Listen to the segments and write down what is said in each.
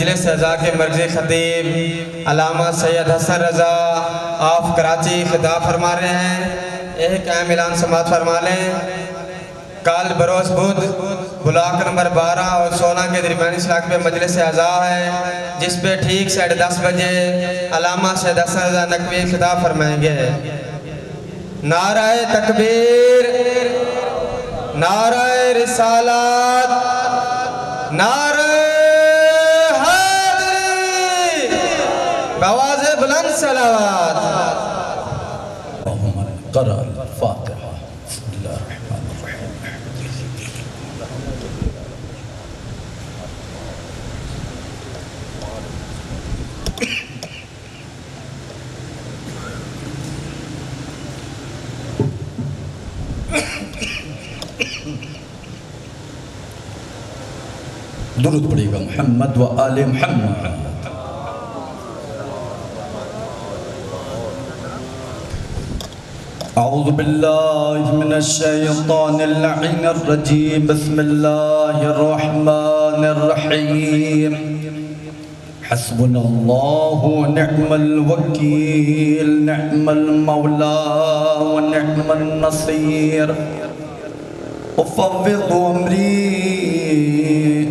مجلس اعزاء کے مرکزی خطیب علامہ سید حسن رضا آف کراچی خطاب فرما رہے ہیں۔ ایک اہم اعلان سماعت فرما لیں۔ کل بروز بدھ بلاک نمبر 12 اور 16 کے درمیانی سلاک پہ مجلس اعزاء ہے، جس پہ ٹھیک 10:30 بجے علامہ سید حسن رضا نقوی خطاب فرمائیں گے۔ نعرہ تکبیر، نعرہ رسالت، نعرہ حیدری، بآواز بلند صلوات۔ اللہم قرأ الفاتحہ۔ بسم اللہ الرحمن الرحیم۔ درود پڑھے گا محمد و آل محمد۔ اعوذ باللہ من الشیطان اللعین الرجیم، بسم اللہ الرحمن الرحیم۔ حسبنا اللہ ونعم الوکیل، نعم المولا ونعم النصیر۔ افوض امری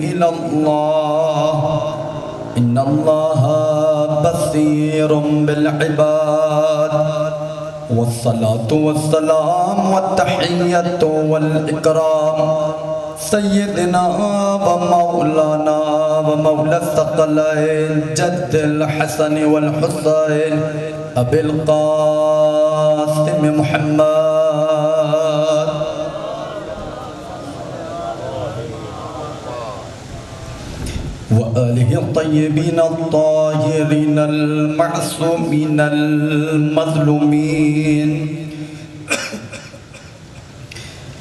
الى اللہ، ان اللہ بصیر بالعباد۔ والصلاة والسلام والتحیت والاکرام سیدنا ومولانا ومولا الثقلین جد الحسن والحسین ابی القاسم محمد وآلہ الطیبین الطاہرین المعصومین المظلومین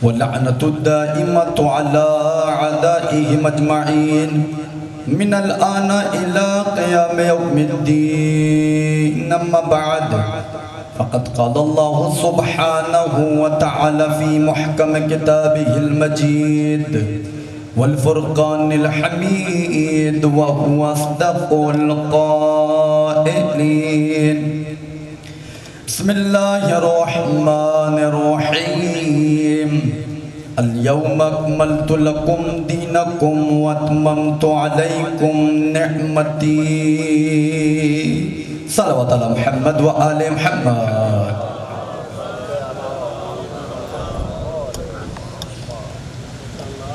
واللعنة الدائمة على أعدائهم أجمعين من الآن إلى قيام يوم الدين. أما بعد فقد قال الله سبحانه وتعالى في محكم كتابه المجيد والفرقان الحميد وهو أصدق القائلين. بسم الله الرحمن الرحيم. اليوم أكملت لكم دينكم وأتممت عليكم نعمتي. صلوات على محمد وآل محمد.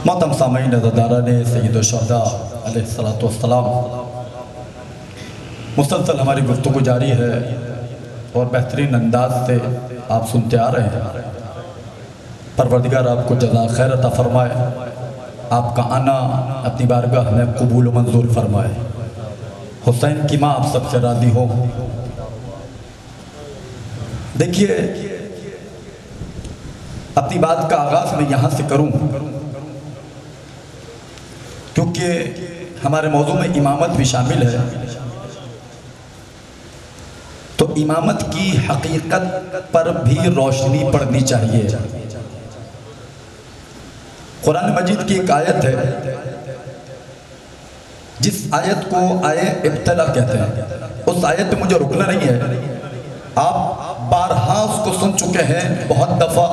محترم سامعین عزاداران سید الشہداء علیہ السلام، مسلسل ہماری گفتگو جاری ہے اور بہترین انداز سے آپ سنتے آ رہے ہیں۔ پروردگار آپ کو جزا خیر عطا فرمائے، آپ کا آنا اپنی بارگاہ میں قبول و منظور فرمائے۔ حسین کی ماں آپ سب سے راضی ہو۔ دیکھیے، اپنی بات کا آغاز میں یہاں سے کروں کیونکہ ہمارے موضوع میں امامت بھی شامل ہے، تو امامت کی حقیقت پر بھی روشنی پڑنی چاہیے۔ قرآن مجید کی ایک آیت ہے جس آیت کو آیے ابتلا کہتے ہیں، اس آیت پہ مجھے رکنا نہیں ہے۔ آپ بارہا اس کو سن چکے ہیں بہت دفعہ،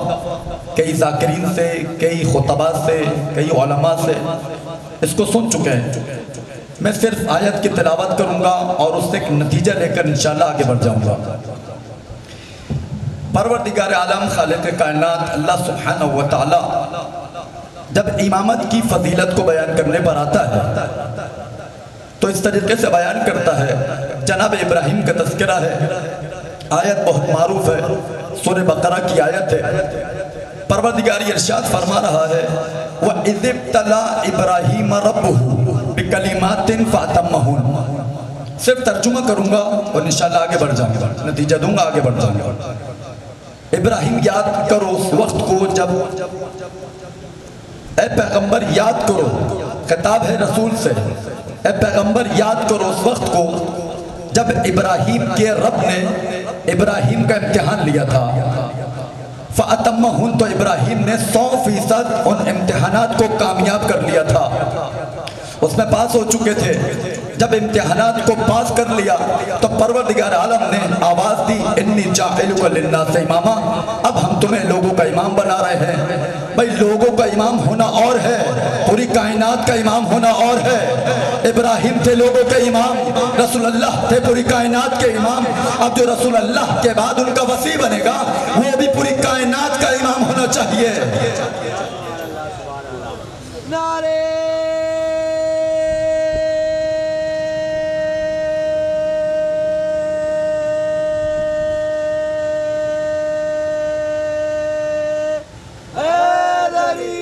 کئی ذاکرین سے، کئی خطبہ سے، کئی علماء سے اس کو سن چکے ہیں۔ میں صرف آیت کی تلاوت کروں گا اور اس سے ایک نتیجہ لے کر انشاءاللہ آگے بڑھ جاؤں گا۔ پروردگار عالم خالق کائنات اللہ سبحانہ وتعالی جب امامت کی فضیلت کو بیان کرنے پر آتا ہے تو اس طریقے سے بیان کرتا ہے۔ جناب ابراہیم کا تذکرہ ہے، آیت بہت معروف ہے، سورہ بقرہ کی آیت ہے۔ پروردگار ارشاد فرما رہا ہے وَإِذِ ابْتَلَى إِبْرَاهِيمَ رَبُّهُ بِكَلِمَاتٍ فَأَتَمَّهُنَّ۔ صرف ترجمہ کروں گا اور انشاءاللہ آگے بڑھ جاؤں گا، نتیجہ دوں گا، آگے بڑھ جاؤں گا۔ ابراہیم یاد کرو اس وقت کو جب، اے پیغمبر یاد کرو، خطاب ہے رسول سے، اے پیغمبر یاد کرو اس وقت کو جب ابراہیم کے رب نے ابراہیم کا امتحان لیا تھا۔ فَأَتَمَّهُنْ، تو ابراہیم نے 100% ان امتحانات کو کامیاب کر لیا تھا، اس میں پاس ہو چکے تھے۔ جب امتحانات کو پاس کر لیا تو پروردگار عالم نے آواز دی انی جاعلک للناس اماما، اب ہم تمہیں لوگوں کا امام بنا رہے ہیں۔ بھئی لوگوں کا امام ہونا اور ہے، پوری کائنات کا امام ہونا اور ہے۔ ابراہیم تھے لوگوں کے امام، رسول اللہ تھے پوری کائنات کے امام۔ اب جو رسول اللہ کے بعد ان کا وصی بنے گا وہ بھی پوری کائنات کا امام ہونا چاہیے۔ نعرے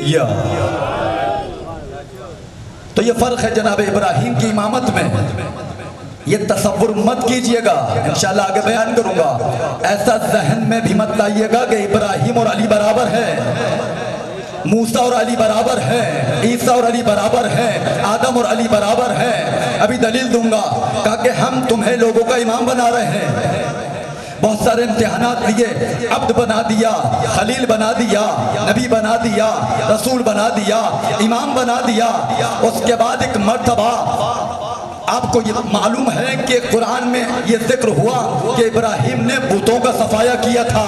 یا تو یہ فرق ہے جناب ابراہیم کی امامت میں۔ یہ تصور مت کیجئے گا، انشاءاللہ آگے بیان کروں گا، ایسا ذہن میں بھی مت لائیے گا کہ ابراہیم اور علی برابر ہے، موسیٰ اور علی برابر ہیں، عیسیٰ اور علی برابر ہیں، آدم اور علی برابر ہیں۔ ابھی دلیل دوں گا، کہا کہ ہم تمہیں لوگوں کا امام بنا رہے ہیں۔ بہت سارے امتحانات لیے، عبد بنا دیا، خلیل بنا دیا، نبی بنا دیا، رسول بنا دیا، امام بنا دیا۔ اس کے بعد ایک مرتبہ آپ کو یہ معلوم ہے کہ قرآن میں یہ ذکر ہوا کہ ابراہیم نے بتوں کا صفایا کیا تھا۔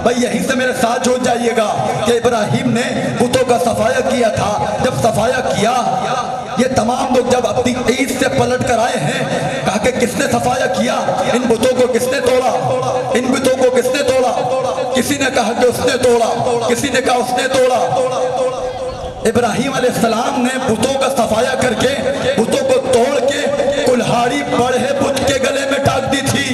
بھئی یہیں سے میرے ساتھ جوڑ جائیے گا کہ ابراہیم نے بتوں کا صفایا کیا تھا۔ جب صفایا کیا، یہ تمام لوگ جب اپنی عید سے پلٹ کر آئے ہیں، کہا کہ کس نے صفایا کیا، ان بتوں کو کس نے توڑا، ان بتوں کو کس نے توڑا؟ کسی نے کہا کہ اس نے توڑا، کسی نے کہا اس نے توڑا۔ ابراہیم علیہ السلام نے بتوں کا صفایا کر کے بتوں کو توڑ کے کلہاڑی بڑھے بت کے گلے میں ٹاک دی تھی۔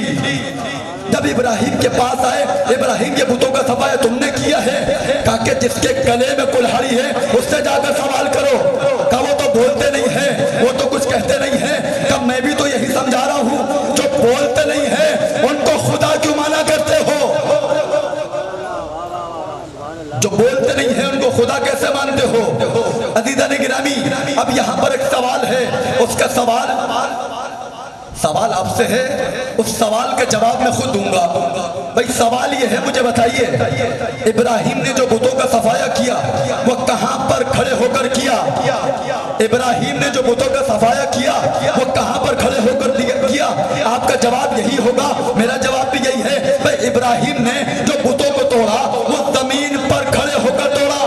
جب ابراہیم کے پاس آئے، ابراہیم کے بتوں کا صفایا تم نے کیا ہے؟ کہا کہ جس کے گلے میں کلہاڑی ہے اس سے جا کر سوال کرو۔ کہا وہ تو بولتے نہیں ہیں، وہ تو کچھ کہتے نہیں ہیں۔ کہا میں بھی تو یہی سمجھا رہا ہوں، جو بولتے نہیں ہیں ان کو خدا کیوں مانا کرتے ہو؟ جو بولتے نہیں ہیں ان کو خدا کیسے مانتے ہو؟ عزیزان گرامی، اب یہاں پر ایک سوال ہے، اس کا سوال آپ سے ہے، اس سوال کا جواب میں خود دوں گا۔ بھئی سوال یہ ہے، مجھے بتائیے ابراہیم نے جو بتوں کا صفایا کیا وہ کہاں پر کھڑے ہو کر کیا؟ ابراہیم نے جو بتوں کا صفایا کیا وہ کہاں پر کھڑے ہو کر کیا؟ آپ کا جواب یہی ہوگا، میرا جواب بھی یہی ہے۔ بھئی ابراہیم نے جو بتوں کو توڑا وہ زمین پر کھڑے ہو کر توڑا،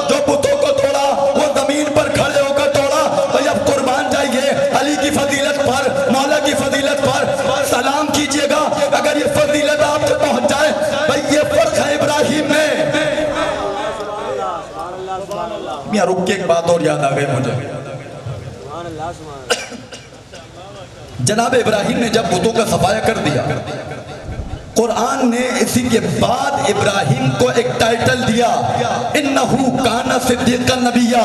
جو بتوں کو توڑا وہ زمین پر کھڑے ہو کر توڑا۔ بھئی اب قربان جائیے علی کی فضیلت پر، مولا کی فضیلت پر سلام کیجئے گا اگر یہ فضیلت آپ تک پہنچ جائے۔ بھئی یہ فرق ہے ابراہیم میں۔ میاں رک کے ایک بات اور یاد آ گئی مجھے، جناب ابراہیم نے جب بتوں کا صفایا کر دیا، قرآن نے اسی کے بعد ابراہیم کو ایک ٹائٹل دیا، انہو کانا صدیقا نبیہ،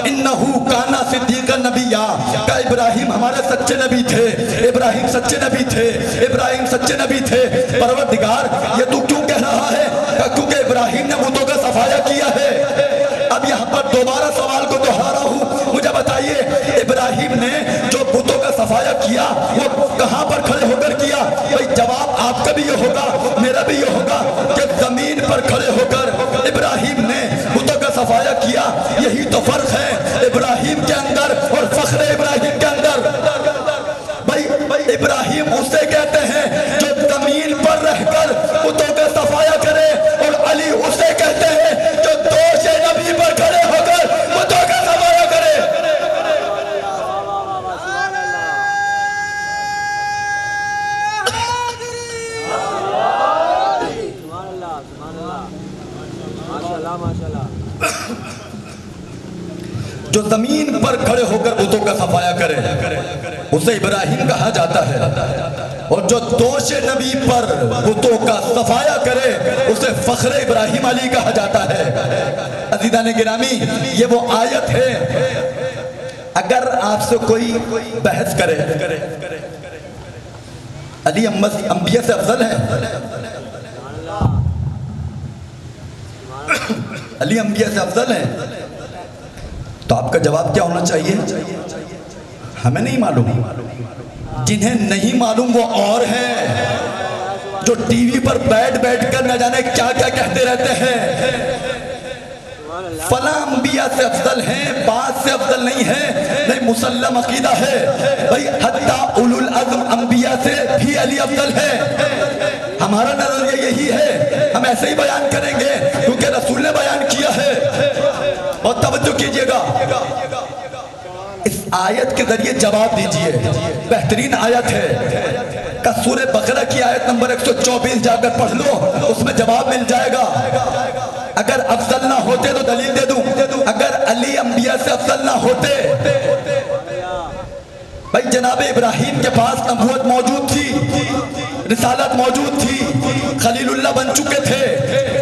انہو کانا صدیقا نبیہ۔ کہ ابراہیم ہمارے سچے نبی تھے، ابراہیم سچے نبی تھے، ابراہیم سچے نبی تھے۔ پروردگار یہ تو کیوں کہہ رہا ہے؟ کیونکہ ابراہیم نے بتوں کا صفایا کیا ہے۔ اب یہاں پر دوبارہ سوال کو دہرا ہوں، مجھے بتائیے ابراہیم نے جو بتوں کا صفایا کیا وہ کہاں پر کھڑے ہو کر کیا؟ بھئی جواب آپ کا بھی یہ ہوگا، میرا بھی یہ ہوگا کہ زمین پر کھڑے ہو کر ابراہیم نے بتوں کا صفایا کیا۔ یہی تو فرق ہے ابراہیم کے اندر اور فخر ابراہیم کے اندر۔ بھئی ابراہیم اسے کہتے ہیں جو زمین پر رہ کر بتوں کا صفایا کرے، اور علی اسے کہتے ہیں جو دوش نبی پر کھڑے ہو کر بتوں کا صفایا کرے۔ جو زمین پر کھڑے ہو کر بتوں کا صفایا کرے اسے ابراہیم کہا جاتا ہے، اور جو دوش نبی پر بتوں کا صفایا کرے اسے فخر ابراہیم علی کہا جاتا ہے۔ عزیزان گرامی، یہ وہ آیت ہے، اگر آپ سے کوئی بحث کرے علی انبیاء سے افضل ہے، علی انبیاء سے افضل ہے، تو آپ کا جواب کیا ہونا چاہیے؟ ہمیں نہیں معلوم۔ جنہیں نہیں معلوم وہ اور ہیں جو ٹی وی پر بیٹھ کر نہ جانے کیا کیا کہتے رہتے ہیں۔ فلاں انبیاء سے افضل ہیں، بعض سے افضل نہیں ہیں، نہیں مسلم عقیدہ ہے بھئی حتی اولو العزم انبیاء سے بھی علی افضل ہے. ہمارا نظریہ یہی ہے, ہم ایسے ہی بیان کریں گے کیونکہ رسول نے بیان کیا ہے. بہت توجہ کیجئے گا, اس آیت کے ذریعے جواب دیجئے. بہترین آیت ہے کہ سورہ بقرہ کی آیت نمبر 124 جا کر پڑھ لو, اس میں جواب مل جائے گا. اگر افضل نہ ہوتے تو دلیل دے دوں, اگر علی انبیاء سے افضل نہ ہوتے, بھائی جناب ابراہیم کے پاس نبوت موجود تھی, رسالت موجود تھی, خلیل اللہ بن چکے تھے,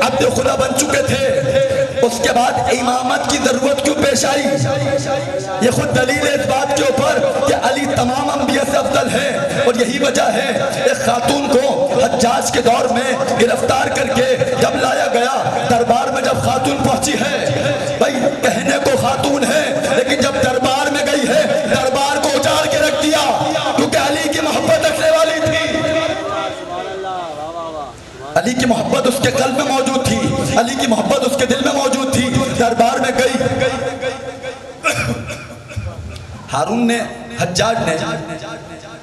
عبد خدا بن چکے تھے, اس کے بعد امامت کی ضرورت کیوں پیش آئی؟ یہ خود دلیل ہے اس بات کے اوپر کہ علی تمام انبیاء سے افضل ہے. اور یہی وجہ ہے ایک خاتون کو حجاج کے دور میں گرفتار کر کے جب لایا گیا, دربار میں جب خاتون پہنچی ہے, بھائی کہنے کو خاتون ہے لیکن جب دربار میں گئی ہے دربار کو اجاڑ کے رکھ دیا, کیونکہ علی کی محبت رکھنے والی تھی. علی کی محبت اس کے قلب میں موجود تھی, علی کی محبت اس کے دل میں موجود تھی. دربار میں گئی, ہارون نے, حجاج نے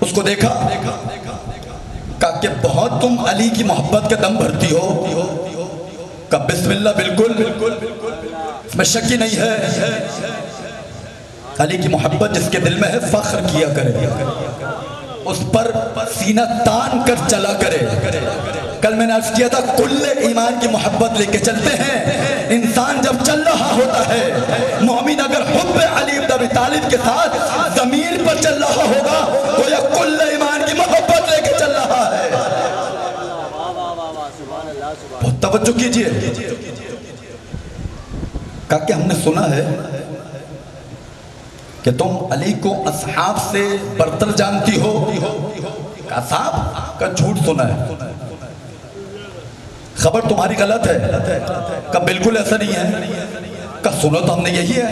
اس کو دیکھا, کہا کہ بہت تم علی کی محبت کے دم بھرتی ہو. کہا بسم اللہ, بالکل اس میں شک ہی نہیں ہے. علی کی محبت جس کے دل میں ہے فخر کیا کرے, اس پر سینہ تان کر چلا کرے. کل میں نے عرض کیا تھا کل ایمان کی محبت لے کے چلتے ہیں. انسان جب چل رہا ہوتا ہے, مومن اگر حب علی بن ابی طالب کے ساتھ زمین پر چل رہا ہوگا تو یہ کل ایمان کی محبت لے کے چل رہا ہے. بہت توجہ کیجئے. کہا کہ ہم نے سنا ہے کہ تم علی کو اصحاب سے برتر جانتی ہو. کہا صاحب کا جھوٹ سنا ہے, خبر تمہاری غلط ہے. کہا بالکل ایسا نہیں ہے. کہا سنو تو ہم نے یہی ہے.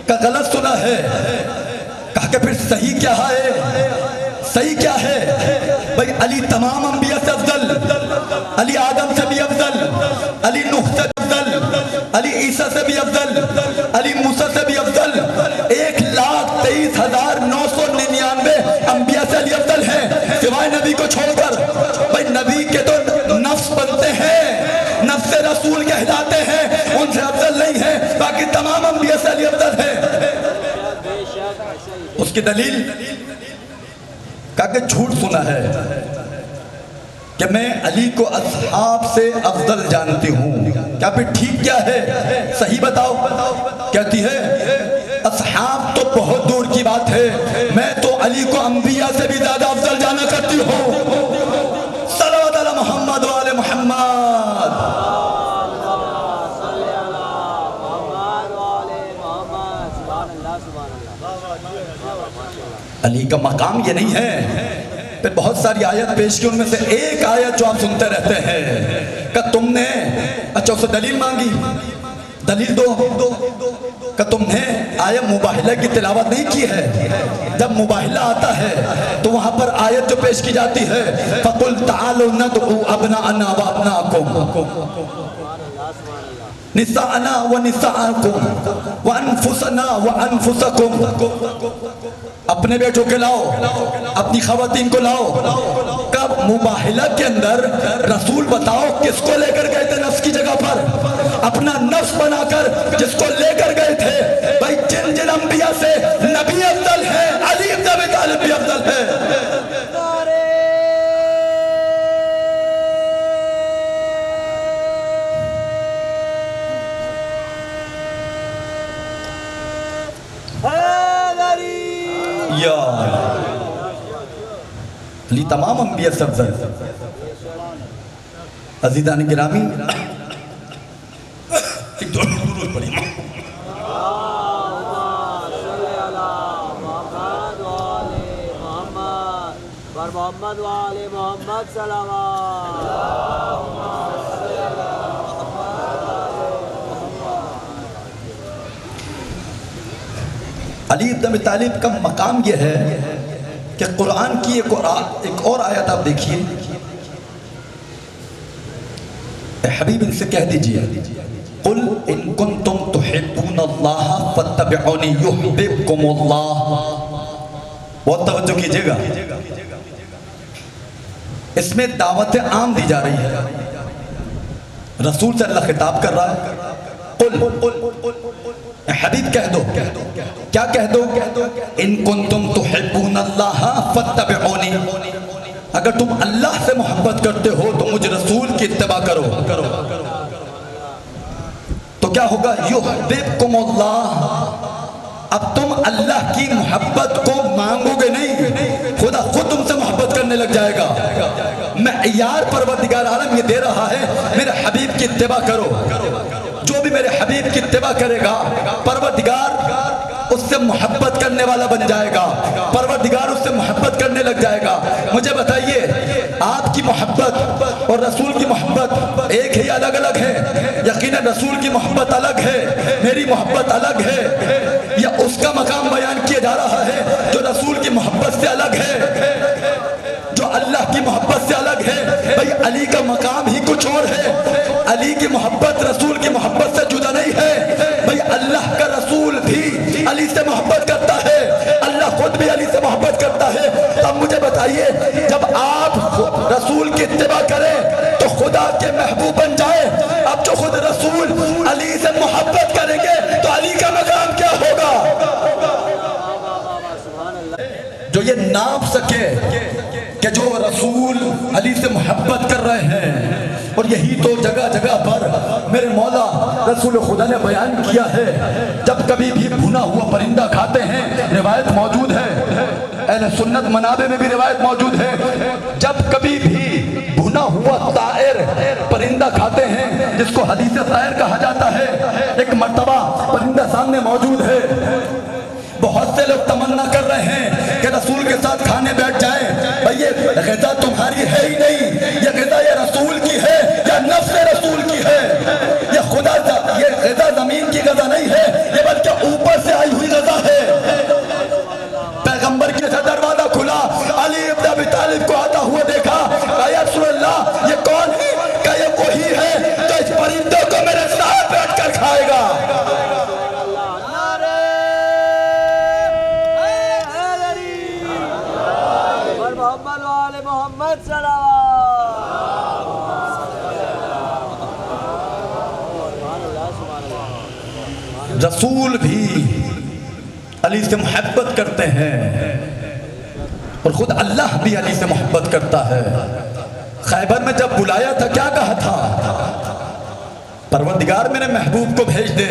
کہا غلط سنا ہے. کہا کہ پھر صحیح کیا ہے؟ صحیح کیا ہے؟ بھئی علی تمام انبیاء سے افضل, علی آدم سے بھی افضل, علی نوح سے بھی افضل, علی عیسیٰ سے بھی افضل, علی موسیٰ سے بھی افضل, 1,23,999 انبیاء سے علی افضل ہیں سوائے نبی کو چھوڑ کر. بھئی نبی کے تو نفس بنتے ہیں, نفس رسول کہلاتے ہیں, ان سے افضل نہیں ہیں. باقی تمام انبیاء سے علی افضل ہیں. اس کی دلیل کہا کہ جھوٹ سنا ہے کہ میں علی کو اصحاب سے افضل جانتی ہوں. کیا پھر ٹھیک کیا ہے؟ صحیح بتاؤ. کہتی ہے اصحاب تو بہت دور کی بات ہے, میں تو علی کو انبیاء سے بھی زیادہ افضل جانا کرتی ہوں. صلوات علی محمد و آل محمد. علی کا مقام یہ نہیں ہے. پھر بہت ساری آیت پیش کی, ان میں سے ایک آیت جو آپ سنتے رہتے ہیں کہ تم نے, اچھا اسے دلیل مانگی, دلیل دو. کہ تم نے آیت مباہلہ کی تلاوت نہیں کی ہے. جب مباہلہ آتا ہے تو وہاں پر آیت جو پیش کی جاتی ہے فَقُلْ تَعَالُوا نَدْعُوا أَبْنَاءَنَا وَأَبْنَاءَكُمْ نساءنا ونساءکم وانفسنا وانفسکم. اپنے بیٹوں کے لاؤ, اپنی خواتین کو لاؤ. کب مباہلہ کے اندر رسول بتاؤ کس کو لے کر گئے تھے نفس کی جگہ پر, اپنا نفس بنا کر جس کو لے کر گئے تھے. بھائی جن جن انبیاء سے نبی افضل ہے, علی بن ابی طالب بھی افضل ہے. علی تمام انبیاء سے افضل. عزیزان گرامی, ایک دو درود پڑھیں. محمد و آل محمد صلوات. علی بن ابی طالب کا مقام یہ ہے کہ قرآن کی ایک اور آیت آپ دیکھیے. اے حبیب ان سے کہہ دیجئے قل ان کنتم تحبون اللہ فاتبعونی یحببکم اللہ. بہت توجہ کیجئے گا، اس میں دعوت عام دی جا رہی ہے. رسول سے اللہ خطاب کر رہا ہے. قل حبیب کہہ دو، کیا کہہ دو؟ ان کنتم تحبون اللہ فاتبعونی، اگر تم اللہ سے محبت کرتے ہو تو مجھ رسول کی اتباع کرو. تو کیا ہوگا؟ یحببکم اللہ. اب تم اللہ کی محبت کو مانگو گے نہیں، خدا خود تم سے محبت کرنے لگ جائے گا. معیار پروردگار عالم یہ دے رہا ہے، میرے حبیب کی اتباع کرو. جو بھی میرے حبیب کی اتباع کرے گا پروردگار اس سے محبت کرنے والا بن جائے گا، پروردگار اس سے محبت کرنے لگ جائے گا. مجھے بتائیے، آپ کی محبت اور رسول کی محبت ایک ہے یا الگ الگ ہے؟ یقیناً رسول کی محبت الگ ہے، میری محبت الگ ہے. یا اس کا مقام بیان کیا جا رہا ہے جو رسول کی محبت سے الگ ہے، جو اللہ کی محبت سے الگ ہے. بھئی علی کا مقام ہی کچھ اور ہے. علی کی محبت رسول کی محبت سے جدا نہیں ہے. بھئی اللہ کا رسول بھی علی سے محبت کرتا ہے، اللہ خود بھی علی سے محبت کرتا ہے. اب مجھے بتائیے، جب آپ رسول کی اتباع کریں تو خدا کے محبوب بن جائے. اب جو خود رسول علی سے محبت کریں گے تو علی کا مقام کیا ہوگا؟ جو یہ ناپ سکے کہ جو رسول علی سے محبت کر رہے ہیں، اور یہی تو جگہ جگہ پر میرے مولا رسول خدا نے بیان کیا ہے. جب کبھی بھی بھنا ہوا پرندہ کھاتے ہیں، روایت موجود ہے، اہل سنت منابع میں بھی روایت موجود ہے، جب کبھی بھی بھنا ہوا طائر پرندہ کھاتے ہیں جس کو حدیث طائر کہا جاتا ہے، ایک مرتبہ پرندہ سامنے موجود ہے، بہت سے لوگ تمنا کر رہے ہیں کہ رسول کے ساتھ کھانے بیٹھ جائیں. بھئی یہ غذا تمہاری ہے ہی نہیں، یہ غذا یہ رسول کی ہے یا نفس رسول کی ہے. یہ خدا یہ غذا زمین کی غذا نہیں ہے، یہ بلکہ اوپر سے آئی ہوئی غذا ہے. پیغمبر کے ساتھ دروازہ کھلا، علی ابن ابی طالب کو آتا ہوا دیکھا، کہا یا رسول اللہ یہ کون ہے؟ کہا یہ وہی ہے تو اس پرندوں کو میرے ساتھ بیٹھ کر کھائے گا. محمد وآل محمد صلوات. رسول بھی علی سے محبت کرتے ہیں اور خود اللہ بھی علی سے محبت کرتا ہے. خیبر میں جب بلایا تھا کیا کہا تھا؟ پروردگار میرے محبوب کو بھیج دے.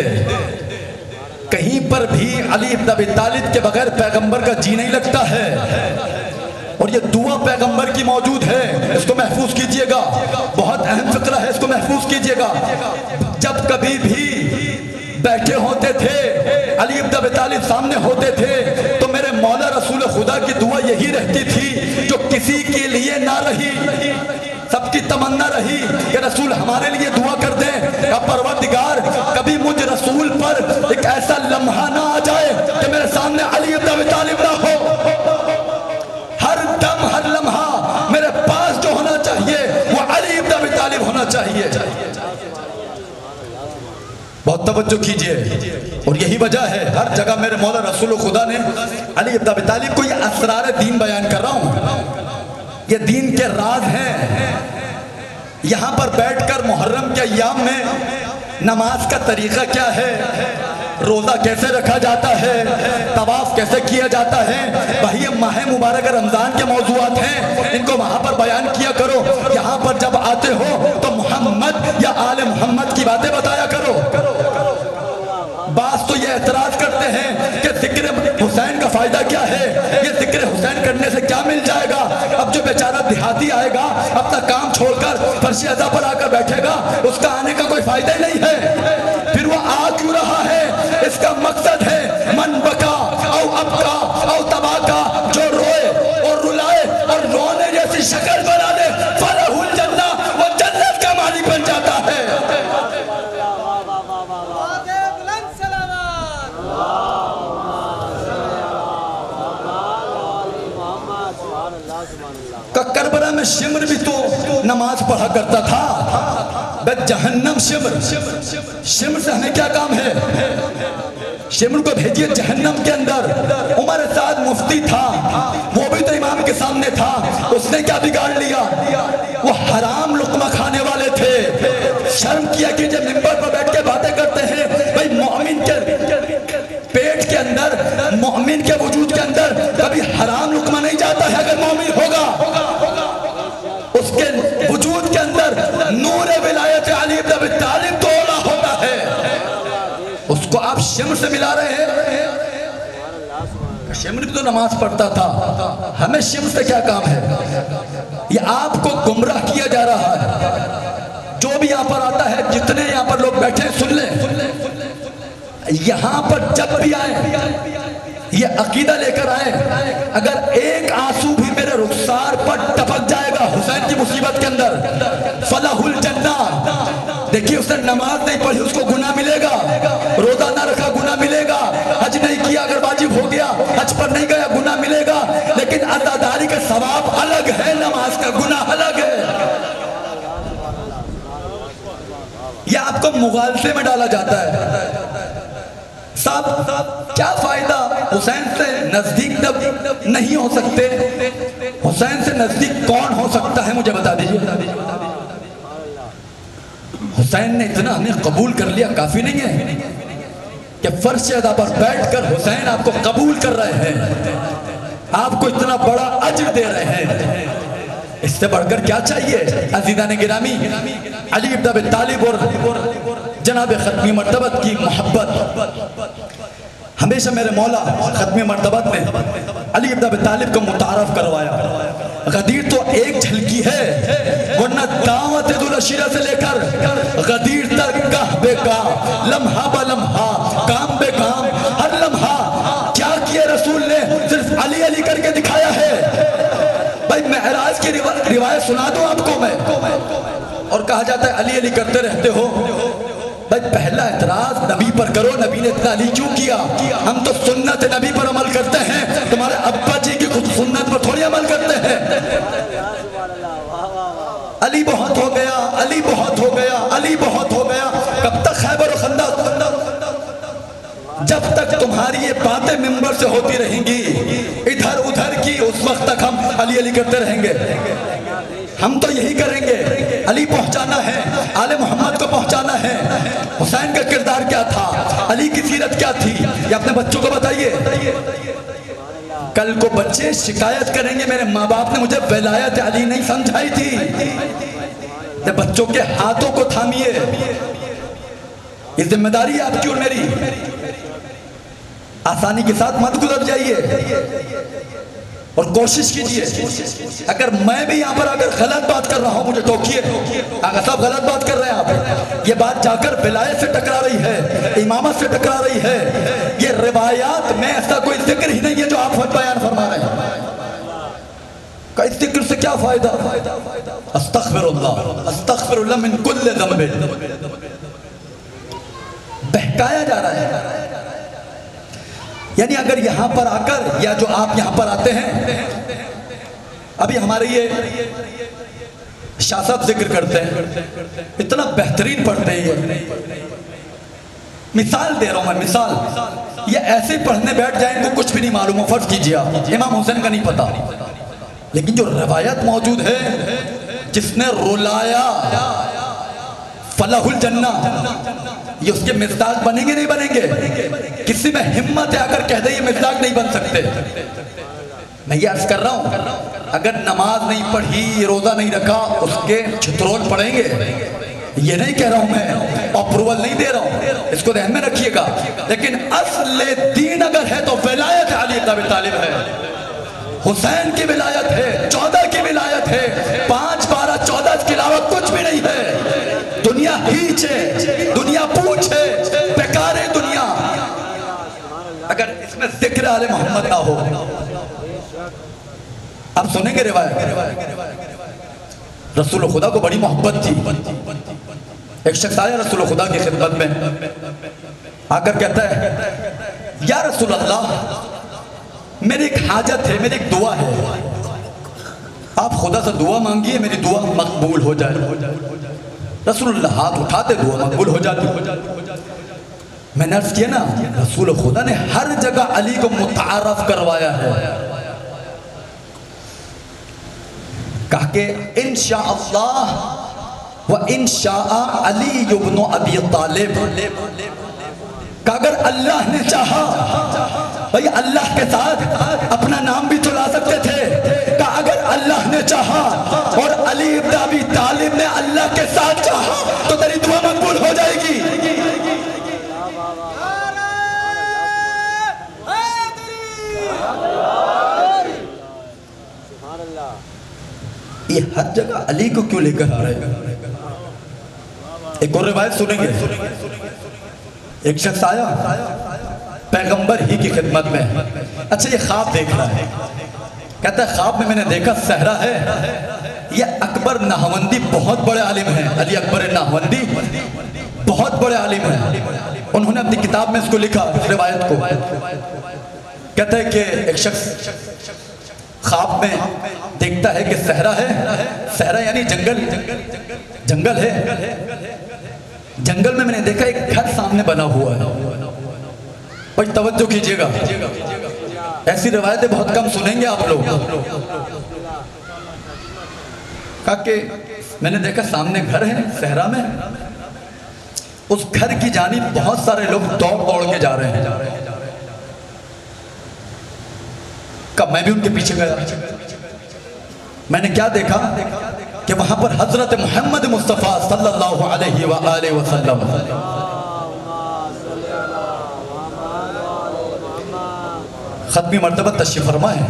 کہیں پر بھی علی ابن ابی طالب کے بغیر پیغمبر کا جی نہیں لگتا ہے. اور یہ دعا پیغمبر کی موجود ہے، اس کو محفوظ کیجئے گا، بہت اہم فقرہ ہے، اس کو محفوظ کیجئے گا. جب کبھی بھی بیٹھے ہوتے تھے، علی ابن ابی طالب سامنے ہوتے تھے، تو میرے مولا رسول خدا کی دعا یہی رہتی تھی جو کسی کے لیے نہ رہی، سب کی تمنا رہی کہ رسول ہمارے لیے دعا کر دیں. اب پروردگار کبھی مجھ رسول پر ایک ایسا لمحہ نہ آ جائے کہ میرے سامنے علی ابن ابی طالب نہ ہو. ہر دم ہر لمحہ میرے پاس جو ہونا چاہیے وہ علی ابن ابی طالب ہونا چاہیے. بہت توجہ کیجئے. اور یہی وجہ ہے ہر جگہ میرے مولا رسول خدا نے علی ابن ابی طالب کو یہ اسرار دین بیان کر رہا ہوں، یہ دین کے راز ہیں. یہاں پر بیٹھ کر محرم کے ایام میں نماز کا طریقہ کیا ہے، روزہ کیسے رکھا جاتا ہے، طواف کیسے کیا جاتا ہے، بھائی یہ ماہ مبارک رمضان کے موضوعات ہیں، ان کو وہاں پر بیان کیا کرو. یہاں پر جب آتے ہو تو محمد یا آل محمد کی باتیں بتایا کرو. بعض تو یہ اعتراض کرتے ہیں کہ ذکر حسین کا فائدہ کیا ہے، یہ ذکر حسین کرنے سے کیا مل جائے گا. اب جو بیچارہ دیہاتی آئے گا اپنا کام چھوڑ کر فرش ادا پر آ کر بیٹھے گا، اس کا آنے کا کوئی فائدہ ہی نہیں ہے. پھر وہ آ کیوں رہا ہے؟ اس کا مقصد ہے من بکا او ابکا او تباکا، جو روئے اور رلائے اور رونے جیسی شکل بنا دے فلہ الجنہ، وہ جنت کا مالک بن جاتا ہے. کربلا میں شمر بھی تو نماز پڑھا کرتا تھا. بس جہنم شمر، شمر سے ہمیں کیا کام ہے؟ شمر کو بھیجیے جہنم کے اندر۔ عمر سعد مفتی تھا، وہ بھی تو امام کے سامنے تھا، اس نے کیا بگاڑ لیا؟ وہ حرام لقمہ کھانے والے تھے۔ شرم کیا کہ جب منبر پر بیٹھ کے باتیں کرتے ہیں، بھئی مومن کے پیٹ کے اندر، مومن کے وجود کے اندر کبھی حرام لقمہ نہیں جاتا ہے۔ اگر مومن ہوگا اس کے وجود کے اندر نور ولایت علی بن ابی طالب دوڑا ہوتا ہے، اس کو آپ شمر سے ملا رہے ہیں۔ شمر بھی تو نماز پڑھتا تھا، ہمیں شمر سے کیا کام ہے؟ یہ آپ کو گمراہ کیا جا رہا ہے۔ جو بھی یہاں پر آتا ہے، جتنے یہاں پر لوگ بیٹھے سن لیں، یہاں پر جب بھی آئیں یہ عقیدہ لے کر آئیں، اگر ایک آنسو بھی میرے رخسار پر ٹپک جائے گا حسین کی مصیبت کے اندر، فلاح الجنہ۔ دیکھیے اس نے نماز نہیں پڑھی، اس کو گناہ ملے گا، روزہ نہ رکھا گناہ ملے گا، حج نہیں کیا اگر واجب ہو گیا، حج پر نہیں گیا گناہ ملے گا، لیکن عزاداری کا ثواب الگ ہے، نماز کا گناہ الگ ہے۔ یہ آپ کو مغالطے میں ڈالا جاتا ہے۔ صاحب کیا فائدہ؟ حسین سے نزدیک نہیں ہو سکتے، حسین سے نزدیک کون ہو سکتا ہے مجھے بتا دیجئے۔ حسین نے اتنا ہمیں قبول کر لیا کافی نہیں ہے کہ فرش ادا پر بیٹھ کر حسین آپ کو قبول کر رہے ہیں، آپ کو اتنا بڑا اجر دے رہے ہیں، اس سے بڑھ کر کیا چاہیے؟ عزیزان گرامی، علی بن ابی طالب اور جناب ختمی مرتبت کی محبت ہمیشہ میرے مولا ختمی مرتبت نے علی بن ابی طالب کو متعارف کروایا۔ غدیر تو ایک جھلکی ہے، ورنہ دعوت ذوالعشیرہ سے لے کر غدیر تک گاہ بے گاہ، لمحہ با لمحہ، کام بے کام، ہر لمحہ کیا کیا رسول نے؟ صرف علی علی کر کے دکھایا ہے۔ بھائی معراج کی روایت سنا دوں آپ کو میں، اور کہا جاتا ہے علی علی کرتے رہتے ہو۔ بھائی پہلا اعتراض نبی پر کرو، نبی نے اتنا علی کیوں کیا؟ ہم تو سنت نبی پر عمل کرتے ہیں، تمہارے ابا جی کی خود سنت پر تھوڑی عمل کرتے ہیں۔ علی بہت ہو گیا، علی بہت ہو گیا، علی بہت ہو گیا۔ کب تک خیبر و خندق؟ جب تک تمہاری یہ باتیں منبر سے ہوتی رہیں گی ادھر ادھر کی، اس وقت تک ہم علی علی کرتے رہیں گے۔ ہم تو یہی کریں گے، علی پہنچانا ہے، آل محمد کو پہنچانا ہے۔ حسین کا کردار کیا تھا، علی کی سیرت کیا تھی، یہ اپنے بچوں کو بتائیے۔ کل کو بچے شکایت کریں گے میرے ماں باپ نے مجھے ولایت علی نہیں سمجھائی تھی۔ یہ بچوں کے ہاتھوں کو تھامیے، یہ ذمہ داری ہے آپ کی اور میری۔ آسانی کے ساتھ مت گزر جائیے اور کوشش کیجئے۔ اگر میں بھی یہاں پر اگر غلط بات کر رہا ہوں مجھے ٹوکیے، آقا صاحب غلط بات کر رہے ہیں آپ، یہ بات جا کر ولایت سے ٹکرا رہی ہے، امامت سے ٹکرا رہی ہے۔ یہ روایات میں ایسا کوئی ذکر ہی نہیں ہے جو آپ بیان فرما رہے ہیں۔ کہ اس ذکر سے کیا فائدہ؟ استغفر اللہ، استغفر اللہ من کل ذنب۔ بہکایا جا رہا ہے۔ یعنی اگر یہاں پر آ کر یا جو آپ یہاں پر آتے ہیں، ابھی ہمارے یہ شاہ صاحب ذکر کرتے ہیں، اتنا بہترین پڑھتے ہیں یہ۔ مثال دے رہا ہوں میں، مثال یہ ایسے پڑھنے بیٹھ جائیں کو کچھ بھی نہیں معلوم ہو، فرض کیجئے آپ امام حسین کا نہیں پتا، لیکن جو روایت موجود ہے جس نے رلایا فلاح الجنہ، یہ اس کے مزداق بنیں گے نہیں بنیں گے؟ کسی میں ہمت ہے اگر کہہ دے یہ مزداق نہیں بن سکتے۔ میں یہ عرض کر رہا ہوں اگر نماز نہیں پڑھی، روزہ نہیں رکھا، اس کے چھترول پڑیں گے۔ یہ نہیں کہہ رہا ہوں میں، اپروول نہیں دے رہا ہوں، اس کو ذہن میں رکھیے گا، لیکن اصل دین اگر ہے تو ولایت علی بن ابی طالب ہے، حسین کی ولایت ہے، 14 کی ولایت ہے، 5 12 14 اس کے علاوہ کچھ بھی نہیں ہے۔ دنیا ہیچ ہے، دنیا پوچھ ہے، بیکار ہے دنیا اگر اس میں ذکر آل محمد نہ ہو۔ آپ سنیں گے روایت، رسول خدا کو بڑی محبت تھی۔ ایک شخص آیا رسول خدا کی خدمت میں، آ کر کہتا ہے یا رسول اللہ میری ایک حاجت ہے، میری ایک دعا ہے، آپ خدا سے دعا مانگیے میری دعا مقبول ہو جائے۔ رسول اللہ ہاتھ اٹھاتے دعا مقبول ہو جاتی. میں نے عرض کیا نا رسول خدا نے ہر جگہ علی کو متعارف کروایا ہے. کہا کہ انشاءاللہ وانشاء علی ابن ابی طالب، کہ اگر اللہ نے چاہا، بھئی اللہ کے ساتھ اپنا نام بھی تو لا سکتے تھے، کہ اگر اللہ نے چاہا اور علی ابن ابی طالب نے اللہ کے ساتھ چاہا تو تیری دعا مقبول ہو جائے گی. یہ ہر جگہ علی کو کیوں لے کر آ رہے ہیں؟ ایک اور روایت سنیں گے. ایک شخص آیا پیغمبر ہی کی خدمت میں، اچھا یہ خواب دیکھ رہا ہے، کہتا ہے خواب میں نے دیکھا صحرا ہے، یہ اکبر نہاوندی بہت بڑے عالم ہیں، علی اکبر نہاوندی بہت بڑے عالم ہیں. انہوں نے اپنی کتاب میں اس کو لکھا، اس روایت کو. کہتا ہے کہ ایک شخص خواب میں دیکھتا ہے کہ صحرا ہے، صحرا یعنی جنگل، جنگل ہے. جنگل میں نے دیکھا ایک گھر سامنے بنا ہوا ہے. بھائی توجہ کیجئے گا، ایسی روایتیں بہت کم سنیں گے آپ لوگ. کہا کہ میں نے دیکھا سامنے گھر ہے صحرا میں، اس گھر کی جانب بہت سارے لوگ دوڑ دوڑ کے جا رہے ہیں. کب میں بھی ان کے پیچھے گیا، میں نے کیا دیکھا کہ وہاں پر حضرت محمد مصطفیٰ صلی اللہ علیہ وآلہ وسلم ختمی مرتبہ تشریف فرما ہے.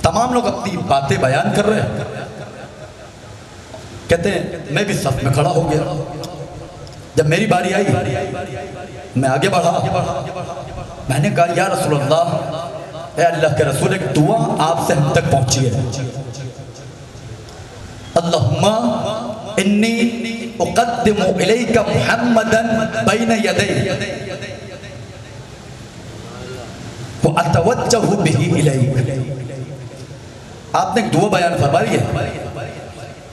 تمام لوگ اپنی باتیں بیان کر رہے ہیں. کہتے ہیں میں بھی صف میں کھڑا ہو گیا. جب میری باری آئی میں آگے بڑھا. میں نے کہا یا رسول اللہ، اے اللہ کے رسول، ایک دعا آپ سے ہم تک پہنچی ہے. اللہم انی اقدم الیک محمدا بین یدی واتوجہ بہ الیک. آپ نے ایک دعا بیان فرمائی ہے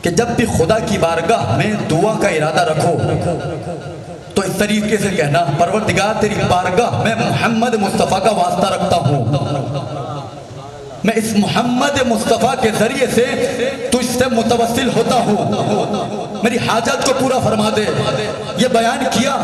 کہ جب بھی خدا کی بارگاہ میں دعا کا ارادہ رکھو تو اس طریقے سے کہنا، پروردگار تیری بارگاہ میں محمد مصطفیٰ کا واسطہ رکھتا ہوں، میں اس محمد مصطفیٰ کے ذریعے سے تجھ سے متوسل ہوتا ہوں، میری حاجت کو پورا فرما دے. یہ بیان کیا.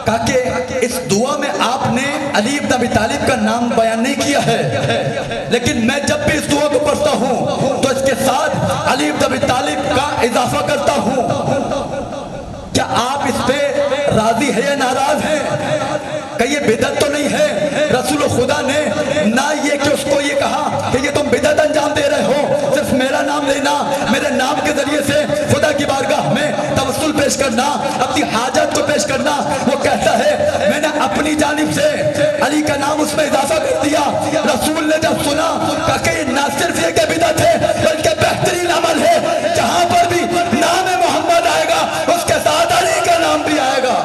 کہا کہ اس دعا میں آپ نے علی ابن ابی طالب کا نام بیان نہیں کیا ہے، لیکن میں جب بھی اس دعا کو پڑھتا ہوں تو اس کے ساتھ علی ابن ابی طالب کا اضافہ کرتا ہوں. کیا آپ اس پہ راضی ہے یا ناراض ہیں؟ کہ یہ بدعت تو نہیں ہے. رسول خدا نے نہ یہ کہ اس کو یہ کہا کہ یہ تم بدعت انجام دے رہے ہو، صرف میرا نام لینا، میرے نام کے ذریعے سے خدا کی بارگاہ میں توسل پیش کرنا، اپنی حاجت کو پیش کرنا. وہ کہتا ہے میں نے اپنی جانب سے علی کا نام اس میں اضافہ کر دیا. رسول نے جب سنا کہا کہ یہ نہ صرف یہ کہ بدعت ہے بلکہ بہترین عمل ہے. جہاں پر بھی نام محمد آئے گا اس کے ساتھ علی کا نام بھی آئے گا.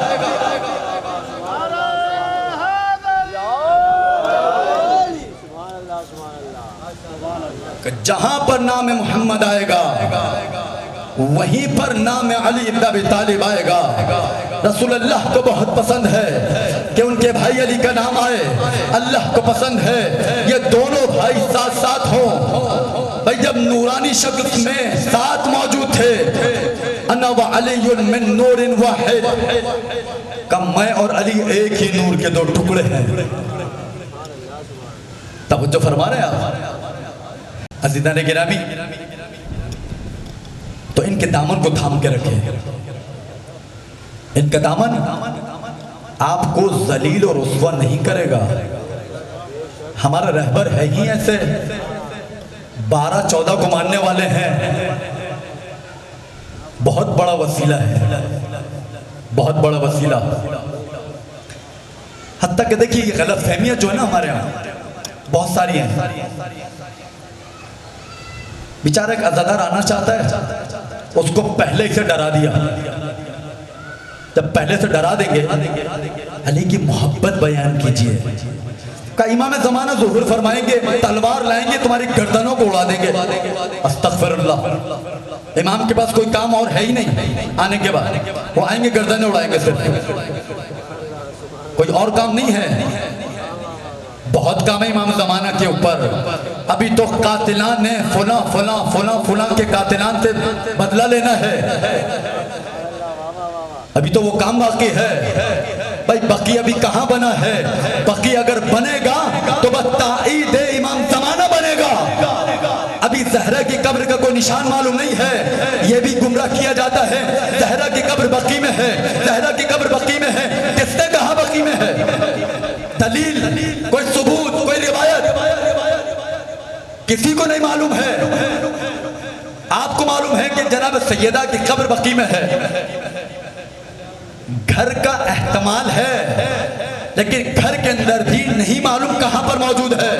کہ جہاں پر نام محمد آئے گا وہیں پر نام علی ابن ابی طالب آئے گا. رسول اللہ کو بہت پسند ہے کہ ان کے بھائی علی کا نام آئے. اللہ کو پسند ہے یہ دونوں بھائی ساتھ ساتھ ہوں. بھائی جب نورانی شکل میں ساتھ موجود تھے، انا وعلی من نور واحد، کہ میں اور علی ایک ہی نور کے دو ٹکڑے ہیں. توجہ فرما رہے ہیں آپ عزیزان گرامی. تو ان کے دامن کو تھام کے رکھیں. ان کا دامن آپ کو ذلیل اور رسوا نہیں کرے گا. ہمارا رہبر ہے ہی ایسے، 12-14 کو ماننے والے ہیں. بہت بڑا وسیلہ ہے، بہت بڑا وسیلہ. حتیٰ کہ دیکھیے یہ غلط فہمیت جو ہے نا ہمارے یہاں بہت ساری ہیں. بیچارہ ایک عزادار آنا چاہتا ہے، اس کو پہلے سے ڈرا دیا. جب پہلے سے ڈرا دیں گے علی کی محبت بیان کیجئے. کہ امام زمانہ ظہور فرمائیں گے، تلوار لائیں گے، تمہاری گردنوں کو اڑا دیں گے. استغفر اللہ. امام کے پاس کوئی کام اور ہے ہی نہیں آنے کے بعد، وہ آئیں گے گردنیں اڑائیں گے صرف، کوئی اور کام نہیں ہے۔ بہت کام ہے امام زمانہ کے اوپر۔ ابھی تو قاتلان نے فلاں فلاں فلاں فلاں کے قاتلان سے بدلہ لینا ہے، ابھی تو وہ کام باقی ہے۔ بھائی بقی ابھی کہاں بنا ہے؟ بقی اگر بنے گا تو بس تائید امام زمانہ بنے گا۔ ابھی زہرا کی قبر کا کوئی نشان معلوم نہیں ہے، یہ بھی گمراہ کیا جاتا ہے۔ زہرا کی قبر بقی میں ہے، زہرا کی قبر بقی میں ہے، کس نے کہا بقی میں ہے؟ دلیل، کوئی ثبوت، کوئی روایت کسی کو نہیں معلوم ہے۔ آپ کو معلوم ہے کہ جناب سیدہ کی قبر بقی میں ہے، گھر کا احتمال ہے، لیکن گھر کے اندر بھی نہیں معلوم کہاں پر موجود ہے۔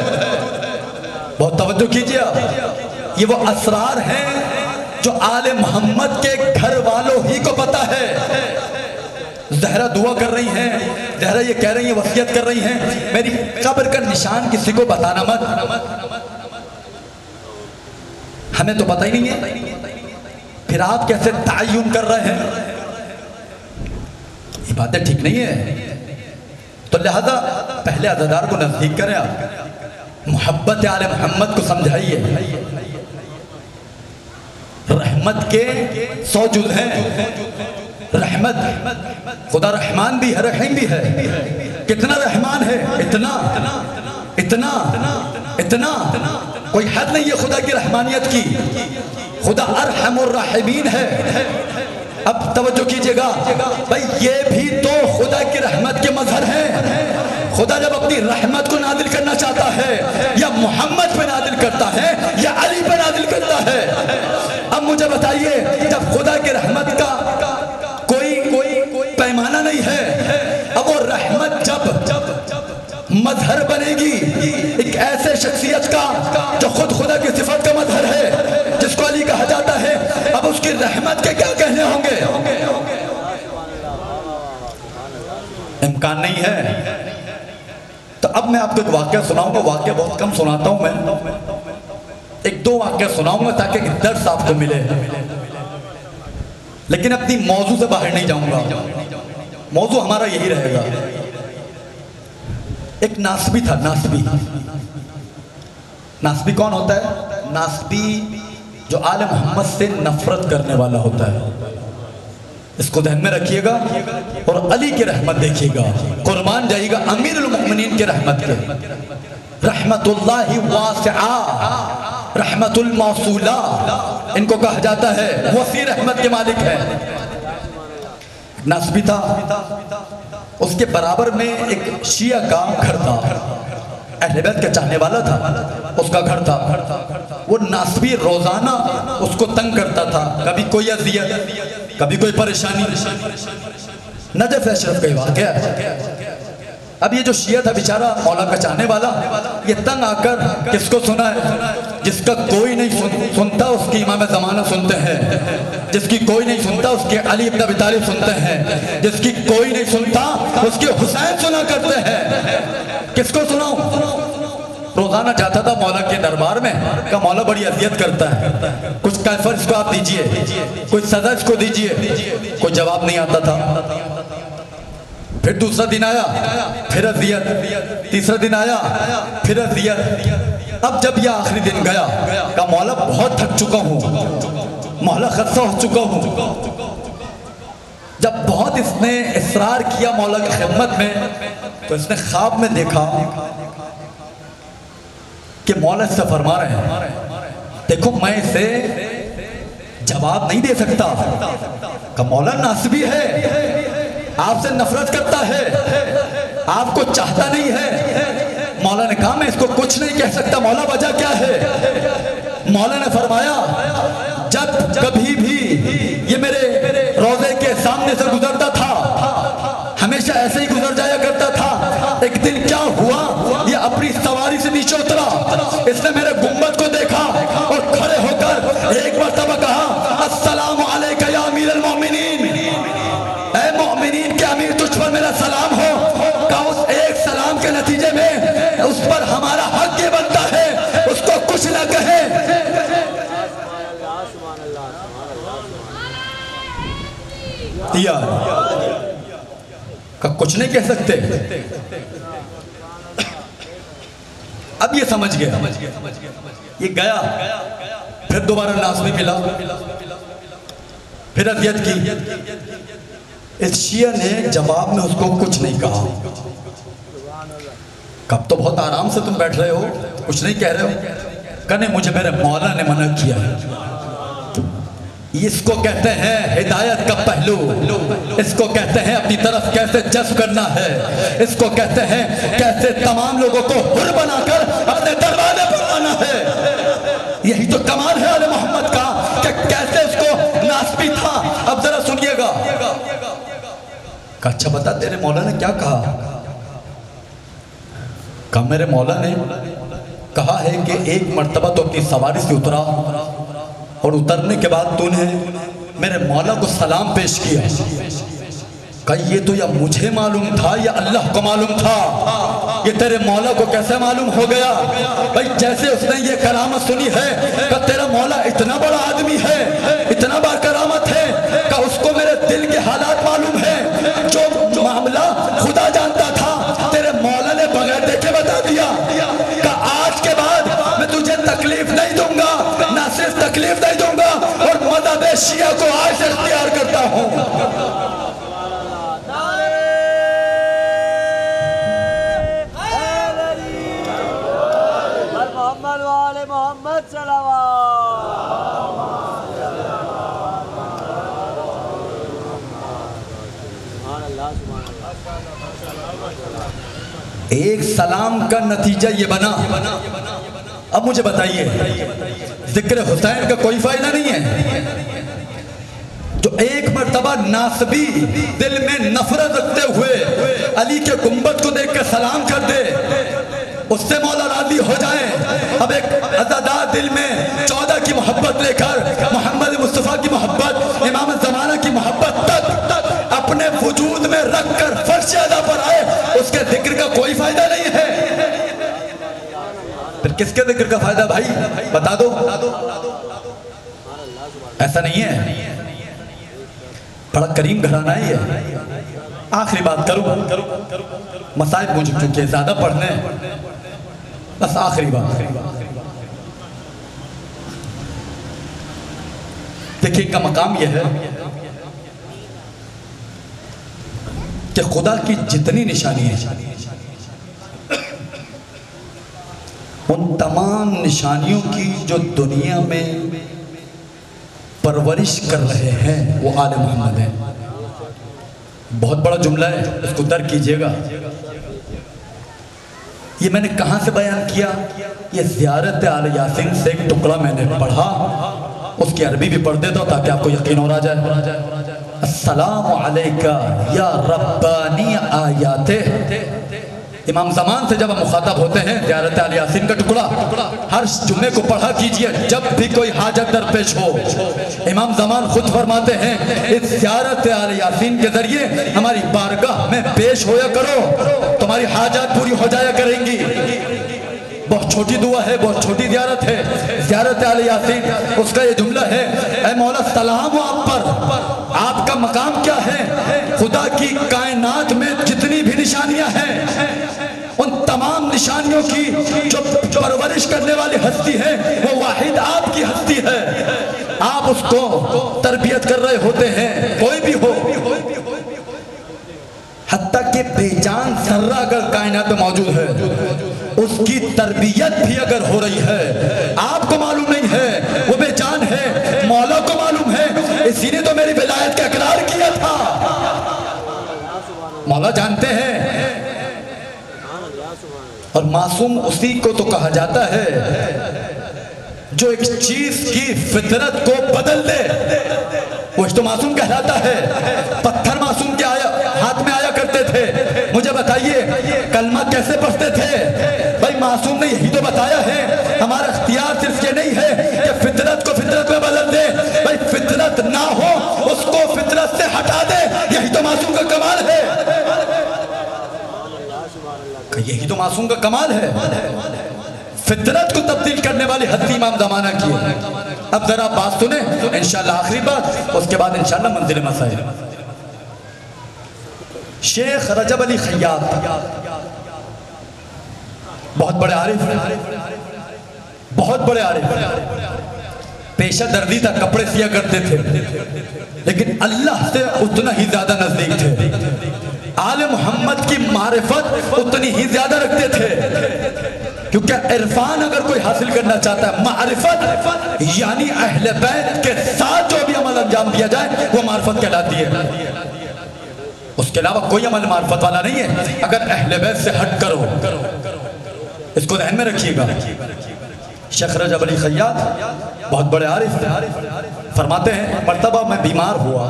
بہت توجہ کیجئے آپ، یہ وہ اسرار ہیں جو آل محمد کے گھر والوں ہی کو پتا ہے۔ زہرا دعا کر رہی ہیں، زہرا یہ کہہ رہی ہیں، وصیت کر رہی ہیں، میری قبر کا نشان کسی کو بتانا مت۔ ہمیں تو پتہ ہی نہیں ہے، پھر آپ کیسے تعین کر رہے ہیں؟ یہ باتیں ٹھیک نہیں ہے۔ تو لہذا پہلے عزادار کو نزدیک کریں، آپ محبت آل محمد کو سمجھائیے۔ رحمت کے 100 جز ہیں، رحمت، خدا رحمان بھی ہے، رحیم بھی ہے۔ کتنا رحمان ہے؟ اتنا اتنا اتنا، کوئی حد نہیں ہے خدا کی رحمانیت کی۔ خدا ارحم الراحمین ہے۔ اب توجہ کیجئے گا بھائی، یہ بھی تو خدا کی رحمت کے مظہر ہیں۔ خدا جب اپنی رحمت کو نازل کرنا چاہتا ہے، یا محمد پہ نازل کرتا ہے یا علی پہ نازل کرتا ہے۔ اب مجھے بتائیے، جب خدا کی رحمت کا کوئی پیمانہ نہیں ہے، اب وہ رحمت جب مظہر بنے گی ایک ایسے شخصیت کا جو خود خدا کی صفت کا مظہر ہے، جس کو علی کہا جاتا ہے، اب اس کی رحمت کے کیا کہنے ہوں گے؟ امکان نہیں ہے۔ تو اب میں آپ کو ایک واقعہ سناؤں گا، واقعہ بہت کم سناتا ہوں میں، ایک دو واقعہ سناؤں گا تاکہ ایک درس آپ کو ملے، لیکن اپنی موضوع سے باہر نہیں جاؤں گا۔ موضوع ہمارا یہی رہے گا۔ ایک ناسبی تھا، ناسبی۔ ناسبی کون ہوتا ہے؟ ناسبی جو آل محمد سے نفرت کرنے والا ہوتا ہے۔ اس کو ذہن میں رکھیے گا اور علی کی رحمت دیکھیے گا، قربان جائے گا امیر المؤمنین کی رحمت کے۔ رحمت اللہ واسعہ، رحمت الموصولہ ان کو کہا جاتا ہے، وسیع رحمت کے مالک ہے۔ ناسبی تھا، اس کے برابر میں ایک شیعہ کا گھر تھا، اہل بیت کا چاہنے والا تھا، اس کا گھر تھا۔ وہ ناسبی روزانہ اس کو تنگ کرتا تھا، کبھی کوئی اذیت، کبھی کوئی پریشانی۔ نجف اشرف کا واقعہ ہے۔ اب یہ جو شیعہ تھا بیچارہ مولا کا چاہنے والا، یہ تنگ آ کر کس کو سنا ہے؟ جس کا کوئی نہیں سنتا اس کی امام زمانہ سنتے ہیں، جس کی کوئی نہیں سنتا اس کے علی ابن ابی طالب سنتے ہیں، جس کی کوئی نہیں سنتا اس کے حسین سنا کرتے ہیں۔ کس کو سناؤں؟ روزانہ جاتا تھا مولا کے دربار میں، کہا مولا بڑی اذیت کرتا ہے، کچھ کیفر اس کو آپ دیجئے، کوئی سزا اس کو دیجئے۔ کوئی جواب نہیں آتا تھا۔ پھر دوسرا دن آیا، پھر اذیت، تیسرا دن آیا، پھر اذیت۔ اب جب یہ آخری دن گیا، کہا مولا بہت تھک چکا ہوں، مولا خستہ ہو چکا ہوں۔ جب بہت اس نے اصرار کیا مولا کی خدمت میں، تو اس نے خواب میں دیکھا کہ مولا اس سے فرما رہے ہیں، دیکھو میں اسے جواب نہیں دے سکتا۔ کہ مولا ناسبی ہے، آپ سے نفرت کرتا ہے، آپ کو چاہتا نہیں ہے۔ مولا نے کہا میں اس کو کچھ نہیں کہہ سکتا، مولا وجہ کیا ہے؟ مولا نے فرمایا جب کبھی بھی یہ میرے روضے کے سامنے سے گزرتا تھا، ہمیشہ ایسے ہی گزر جایا کرتا تھا۔ ایک دن کیا ہوا، یہ اپنی سواری سے نیچے اترا، اس نے میرے گنبد کو دیکھا اور کھڑے ہو کر ایک مرتبہ کہا السلام علیکہ یا امیر المؤمنین، اے مومنین کے امیر تجھ پر میرا سلام ہو۔ کہا اس ایک سلام کے نتیجے میں اس پر ہمارا حق یہ بنتا ہے اس کو کچھ نہ کہے۔ اختیار کا کچھ نہیں کہہ سکتے. اب یہ سمجھ گیا, یہ گیا, پھر دوبارہ ناس میں ملا, پھر اذیت کی. اس شیعہ نے جواب میں اس کو کچھ نہیں کہا. کب تو بہت آرام سے تم بیٹھ رہے ہو, کچھ نہیں کہہ رہے ہو. کہنے مجھے میرے مولا نے منع کیا ہے. اس کو کہتے ہیں ہدایت کا پہلو, اس کو کہتے ہیں اپنی طرف کیسے جذب کرنا ہے, اس کو کہتے ہیں کیسے تمام لوگوں کو حر بنا کر اپنے دروازے پر لانا ہے. یہی تو کمال ہے آل محمد کا کہ کیسے اس کو ناسبی تھا. اب ذرا سنیے گا. کہا اچھا بتا تیرے مولا نے کیا کہا. کہا میرے مولا نے کہا ہے کہ ایک مرتبہ تو اپنی سواری سے اترا اور اترنے کے بعد تو نے میرے مولا کو سلام پیش کیا. کہا یہ تو یا مجھے معلوم تھا یا اللہ کو معلوم تھا, یہ تیرے مولا کو کیسے معلوم ہو گیا. بھائی جیسے اس نے یہ کرامت سنی ہے کہ تیرا مولا اتنا بڑا آدمی ہے, اتنا بڑا کرامت ہے, کہ اس کو میرے دل کے حالات معلوم ہے. جو معاملہ خدا جانتا تھا تیرے مولا نے بغیر دیکھے بتا دیا. کہ آج کے بعد میں تجھے تکلیف نہیں دوں گا, نہ صرف تکلیف نہیں دوں گا, اور مذہب شیعہ کو آج سے اختیار کرتا ہوں. محمد وآل محمد ایک سلام کا نتیجہ یہ بنا. اب مجھے بتائیے ذکر حسین کا کوئی فائدہ نہیں ہے. جو ایک مرتبہ ناسبی دل میں نفرت رکھتے ہوئے علی کے گنبد کو دیکھ کر سلام کر دے, اس سے مولا راضی ہو جائیں. اب ایک عزادار دل میں 14 کی محبت لے کر محمد مصطفیٰ کی محبت, امام زمانہ کی محبت تک اپنے وجود میں رکھ کر فرش ادا پر آئے, اس کے ذکر کا کوئی فائدہ نہیں ہے. پھر کس کے ذکر کا فائدہ بھائی بتا دو. ایسا نہیں ہے, بڑا کریم گھرانہ ہے یہ. آخری بات کروں, مصائب مجھے چونکہ زیادہ پڑھنے, بس آخری بات. دیکھیں کا مقام یہ ہے کہ خدا کی جتنی نشانی ہے ان تمام نشانیوں کی جو دنیا میں پرورش کر رہے ہیں وہ آل محمد ہیں. بہت بڑا جملہ ہے, اس کو درک کیجئے گا. یہ میں نے کہاں سے بیان کیا؟ یہ زیارت آل یاسین سے ایک ٹکڑا میں نے پڑھا, اس کی عربی بھی پڑھ دیتا ہوں تاکہ آپ کو یقین ہو جائے. السلام علیکہ یا ربانی آیات. امام زمان سے جب ہم مخاطب ہوتے ہیں زیارت آل یاسین کا ٹکڑا ہر جمعے کو پڑھا کیجئے جب بھی کوئی حاجت درپیش ہو. امام زمان خود فرماتے ہیں اس زیارت آل یاسین کے ذریعے ہماری بارگاہ میں پیش ہویا کرو, تمہاری حاجات پوری ہو جایا کریں گی. بہت چھوٹی دعا ہے, بہت چھوٹی زیارت ہے زیارت آل یاسین. اس کا یہ جملہ ہے, اے مولا سلام ہو آپ پر, آپ کا مقام کیا ہے. خدا کی کائنات میں جتنی بھی نشانیاں ہیں ان تمام نشانیوں کی جو پرورش کرنے والی ہستی ہے وہ واحد آپ کی ہستی ہے. آپ اس کو تربیت کر رہے ہوتے ہیں, کوئی بھی ہو, حتیٰ کہ بے جان ذرہ اگر کائنات میں موجود ہے اس کی تربیت بھی اگر ہو رہی ہے, آپ کو معلوم نہیں ہے, وہ بے جان ہے, مولا کو معلوم ہے. اسی نے تو میری ولایت کا اقرار کیا تھا. مولا جانتے ہیں. اور معصوم اسی کو تو کہا جاتا ہے جو ایک چیز کی فطرت کو بدل دے, وہ تو معصوم کہلاتا ہے. پتھر معصوم کے ہاتھ میں آیا کرتے تھے, مجھے بتائیے کلمہ کیسے پڑھتے تھے؟ بھائی معصوم نے یہی تو بتایا ہے. ہمارا اختیار صرف یہ نہیں ہے کہ فطرت کو فطرت میں بدل دے, بھائی فطرت نہ ہو اس کو فطرت سے ہٹا دے, یہی تو معصوم کا کمال ہے. یہی تو معصوم کا کمال ہے. فطرت کو تبدیل کرنے والی ہستی امام زمانہ کی ہے. اب ذرا بات سنیں انشاءاللہ, آخری بات, اس کے بعد انشاءاللہ منزل مسائل. شیخ رجب علی خیاط بہت بڑے عارف، بہت بڑے عارف، پیشہ دردی تھا، کپڑے سیا کرتے تھے، لیکن اللہ سے اتنا ہی زیادہ نزدیک تھے، آل محمد کی معرفت اتنی ہی زیادہ رکھتے تھے، کیونکہ عرفان اگر کوئی حاصل کرنا چاہتا ہے، معرفت یعنی اہل بیت کے ساتھ جو بھی عمل انجام دیا جائے وہ معرفت کہلاتی ہے، اس کے علاوہ کوئی عمل معرفت والا نہیں ہے اگر اہل بیت سے ہٹ کر ہو، اس کو ذہن میں رکھیے گا۔ شیخ رجب علی خیاط بہت بڑے عارف فرماتے ہیں مرتبہ میں بیمار ہوا،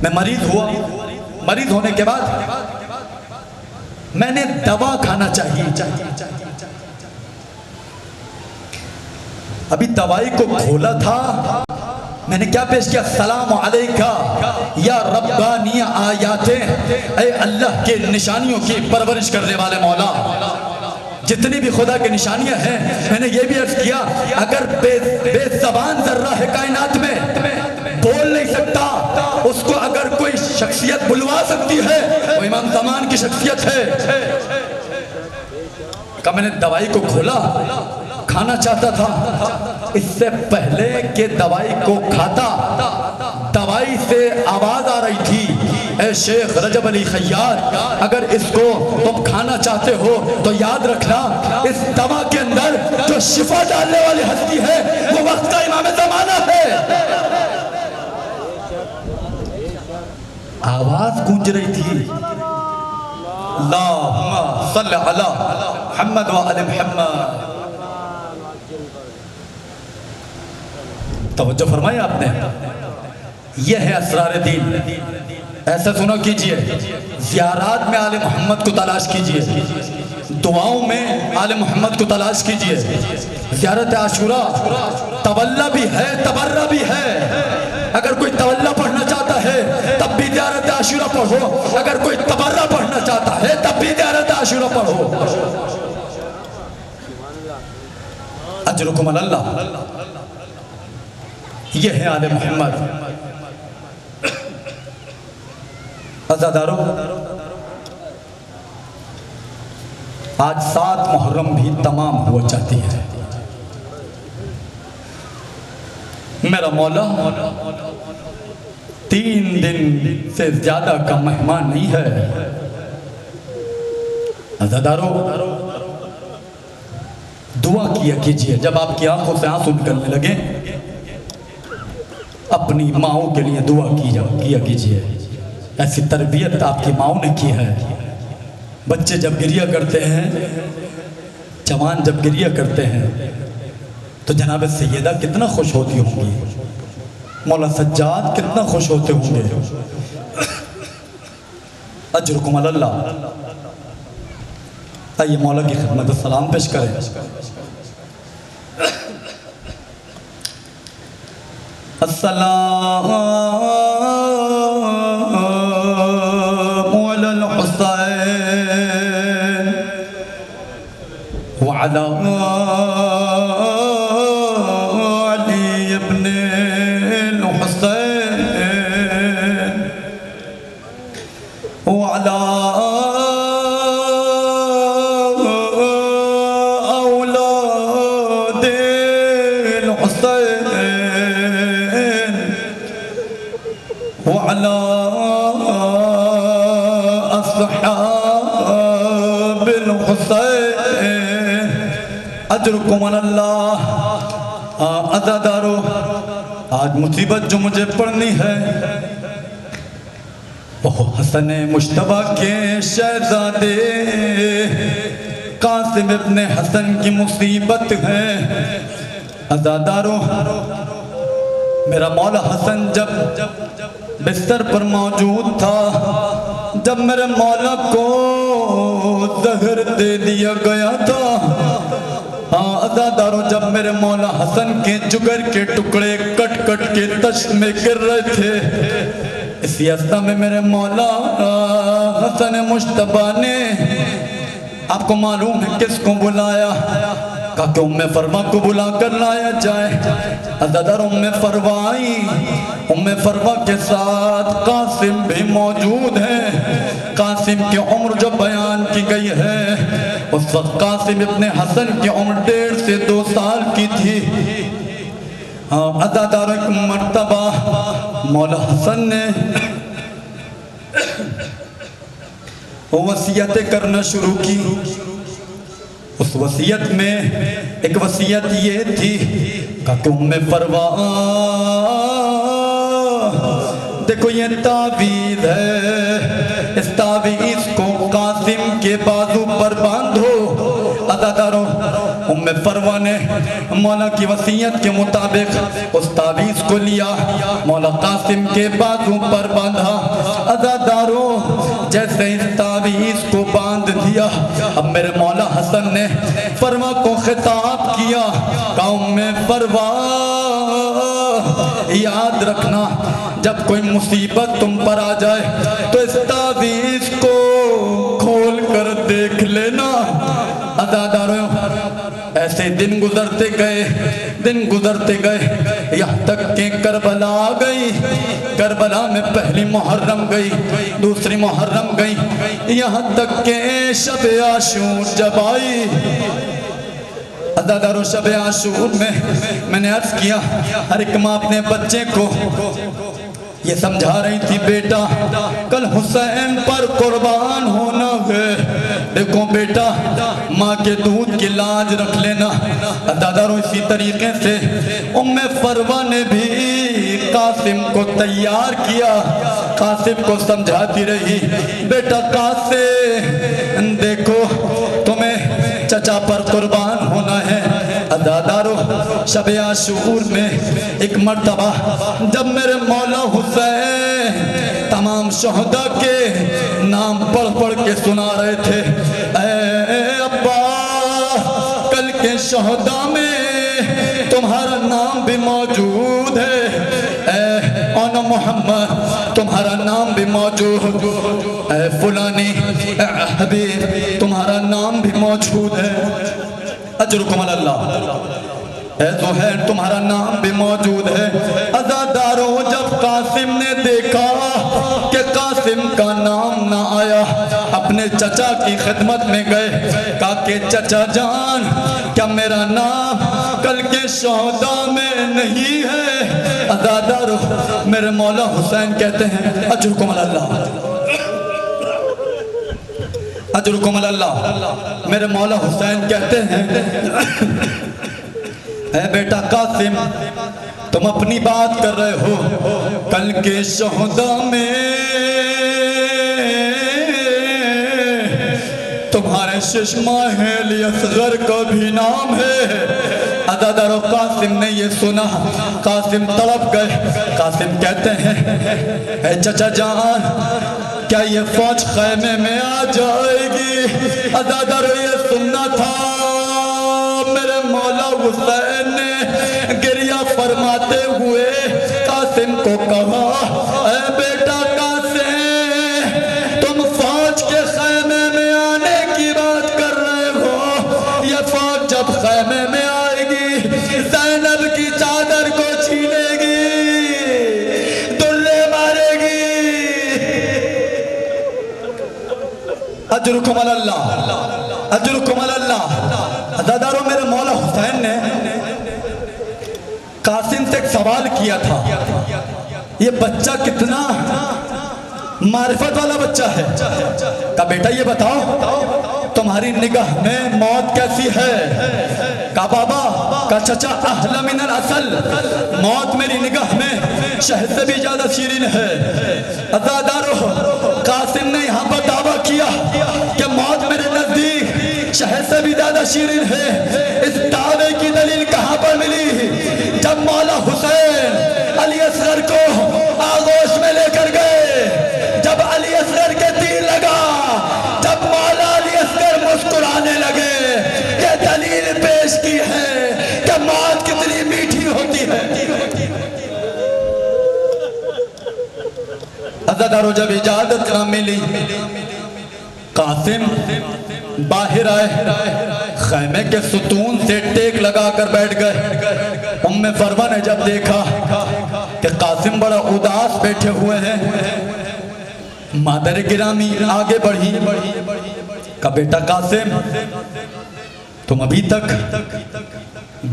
میں مریض ہوا، مریض ہونے کے بعد میں نے دوا کھانا چاہیے، ابھی دوائی کو کھولا تھا، میں نے کیا پیش کیا؟ السلام علیکہ یا ربانی آیاتیں، اے اللہ کے نشانیوں کی پرورش کرنے والے مولا، جتنی بھی خدا کے نشانیاں ہیں، میں نے یہ بھی عرض کیا اگر بے زبان ذرہ ہے کائنات میں، بول نہیں سکتا، اس کو اگر کوئی شخصیت بلوا سکتی ہے وہ امام زمان کی شخصیت ہے۔ کہ میں نے دوائی کو کھولا، کھانا چاہتا تھا، اس سے پہلے کہ دوائی کو کھاتا، دوائی سے آواز آ رہی تھی، اے شیخ رجب علی خیاط اگر اس کو تم کھانا چاہتے ہو تو یاد رکھنا اس دوا کے اندر جو شفا ڈالنے والی ہستی ہے وہ وقت کا امام زمانہ ہے۔ آواز گونج رہی تھی، اللہم صلی علی محمد و آل محمد۔ توجہ فرمایا آپ نے، یہ ہے اسرار دین۔ ایسا سنا کیجئے، زیارات میں آل محمد کو تلاش کیجئے، دعاؤں میں آل محمد کو تلاش کیجئے، زیارت عاشورہ تولا بھی ہے، تبرہ بھی ہے، اگر کوئی تولا پڑھنا چاہتا ہے تب بھی زیارت عاشورہ پڑھو، اگر کوئی تبرہ پڑھنا چاہتا ہے تب بھی زیارت عاشورہ پڑھو۔ اجرکم اللہ، یہ ہے آل محمد۔ عزادارو، آج 7 محرم بھی تمام ہوا چاہتی ہے، میرا مولا 3 دن سے زیادہ کا مہمان نہیں ہے۔ عزادارو، دعا کیا کیجئے، جب آپ کی آنکھوں سے آنسو نکلنے لگے اپنی ماؤں کے لیے دعا کیا کیجئے، ایسی تربیت آپ کی ماؤں نے کی ہے۔ بچے جب گریہ کرتے ہیں، جوان جب گریہ کرتے ہیں تو جناب سیدہ کتنا خوش ہوتی ہوں گی، مولا سجاد کتنا خوش ہوتے ہوں گے۔ اجرکم اللہ، آئیے مولا کی خدمت سلام پیش کریں۔ السلام علی الحسین وعلی علی ابن الحسین وعلی اولاد الحسین وعلى أصحاب الحسين اجرکم اللہ۔ عزادارو، آج مصیبت جو مجھے پڑھنی ہے وہ حسن مجتبیٰ کے شہزادے قاسم ابن حسن کی مصیبت ہے۔ عزادارو، میرا مولا حسن جب بستر پر موجود تھا، جب میرے مولا کو زہر دے دیا گیا تھا، عزادارو جب میرے مولا حسن کے جگر کے ٹکڑے کٹ کٹ کے تشت میں گر رہے تھے، اسی عرصہ میں میرے مولا حسن مجتبیٰ نے، آپ کو معلوم ہے کس کو بلایا؟ کہا کہ ام فروا کو بلا کر لایا جائے۔ عزادار ام فروا آئی، ام فروا کے ساتھ قاسم بھی موجود ہے۔ قاسم کی عمر جو بیان کی گئی ہے، اس وقت قاسم ابن حسن کی عمر 1.5 سے 2 سال کی تھی۔ عزادار ایک مرتبہ مولا حسن نے وصیتیں کرنا شروع کی۔ اس وصیت میں ایک وصیت یہ تھی کہ ام فروا دیکھو یہ تعویذ ہے، اس تعویذ کو قاسم کے بازو پر باندھو۔ عزاداروں ام فروا نے مولا کی وصیت کے مطابق اس تعویذ کو لیا، مولا قاسم کے بازو پر باندھا۔ عزاداروں جیسے اس تعویذ کو باندھ دیا، اب میرے مولا حسن نے فروا کو خطاب کیا کہ ام فروا یاد رکھنا جب کوئی مصیبت تم پر آ جائے تو اس تعویذ کو کھول کر دیکھ لینا۔ عزاداروں ایسے دن گزرتے گئے یہاں تک کہ کربلا آ گئی۔ کربلا میں پہلی محرم گئی، دوسری محرم گئی، یہاں تک کہ شب عاشور جب آئی۔ عزاداروں شب عاشور میں نے عرض کیا، ہر ایک ماں اپنے بچے کو یہ سمجھا رہی تھی، بیٹا کل حسین پر قربان ہونا ہے، دیکھو بیٹا ماں کے دودھ کی لاج رکھ لینا۔ عزاداروں اسی طریقے سے ام فروا نے بھی قاسم کو تیار کیا، قاسم کو سمجھاتی رہی، بیٹا قاسم دیکھو تمہیں چچا پر قربان ہونا ہے۔ عزاداروں شب عاشور میں ایک مرتبہ جب میرے مولا حسین تمام شہداء کے نام پڑھ کے سنا رہے تھے، اے ابا کل کے شہداء میں تمہارا نام بھی موجود ہے، اے انا محمد تمہارا نام بھی موجود، اے فلانی اے حبیب تمہارا نام بھی موجود ہے، اجرکم اللہ، اے زہیر تمہارا نام بھی موجود ہے۔ عزاداروں جب قاسم نے دیکھا کہ قاسم کا نام نہ آیا، اپنے چچا کی خدمت میں گئے، کہا کہ چچا جان کیا میرا نام کل کے شہداء میں نہیں ہے؟ عزاداروں میرے مولا حسین کہتے ہیں اجرکم اللہ، اجرکم اللہ، میرے مولا حسین کہتے ہیں اے بیٹا قاسم تم اپنی بات کر رہے ہو، کل کے شہداء میں تمہارے ششماہ علی اصغر کا بھی نام ہے۔ عزاداروں قاسم نے یہ سنا، قاسم تڑپ گئے، قاسم کہتے ہیں اے چچا جان کیا یہ فوج خیمے میں آ جائے گی؟ عزاداروں یہ سننا تھا، میرے مولا حسین نے گریہ فرماتے ہوئے قاسم کو کہا، اے بیٹا قاسم تم فوج کے خیمے میں آنے کی بات کر رہے ہو، یہ فوج جب خیمے میں آئے گی زینب کی چادر کو چھینے گی، دلے مارے گی۔ اجرکم اللہ، اجرکم اللہ۔ عزاداروں میرے مولا حسین نے قاسم سے ایک سوال کیا تھا، یہ بچہ کتنا معرفت والا بچہ ہے؟ کہا بیٹا یہ بتاؤ تمہاری نگاہ میں موت کیسی ہے؟ کہا بابا، کہا چچا احلی من العسل، موت میری نگاہ میں شہد سے بھی زیادہ شیرین ہے۔ عزاداروں قاسم نے یہاں پر دعویٰ کیا کہ موت میرے نزدیک شہد سے بھی زیادہ شیرین ہے۔ اس دعوے کی دلیل کہاں پر ملی؟ جب مولا حسین علی اصغر کو آغوش میں لے کر گئے، جب علی اصغر کے تیر لگا، جب مولا علی اصغر مسکرانے لگے، یہ دلیل پیش کی ہے کہ موت کتنی میٹھی ہوتی ہے۔ عزاداروں جب اجازت نہ ملی، قاسم باہر آئے، خیمے کے ستون سے ٹیک لگا کر بیٹھ گئے۔ ام فروا نے جب دیکھا کہ قاسم بڑا اداس بیٹھے ہوئے ہیں، مادر گرامی آگے بڑھی، کہا بیٹا قاسم تم ابھی تک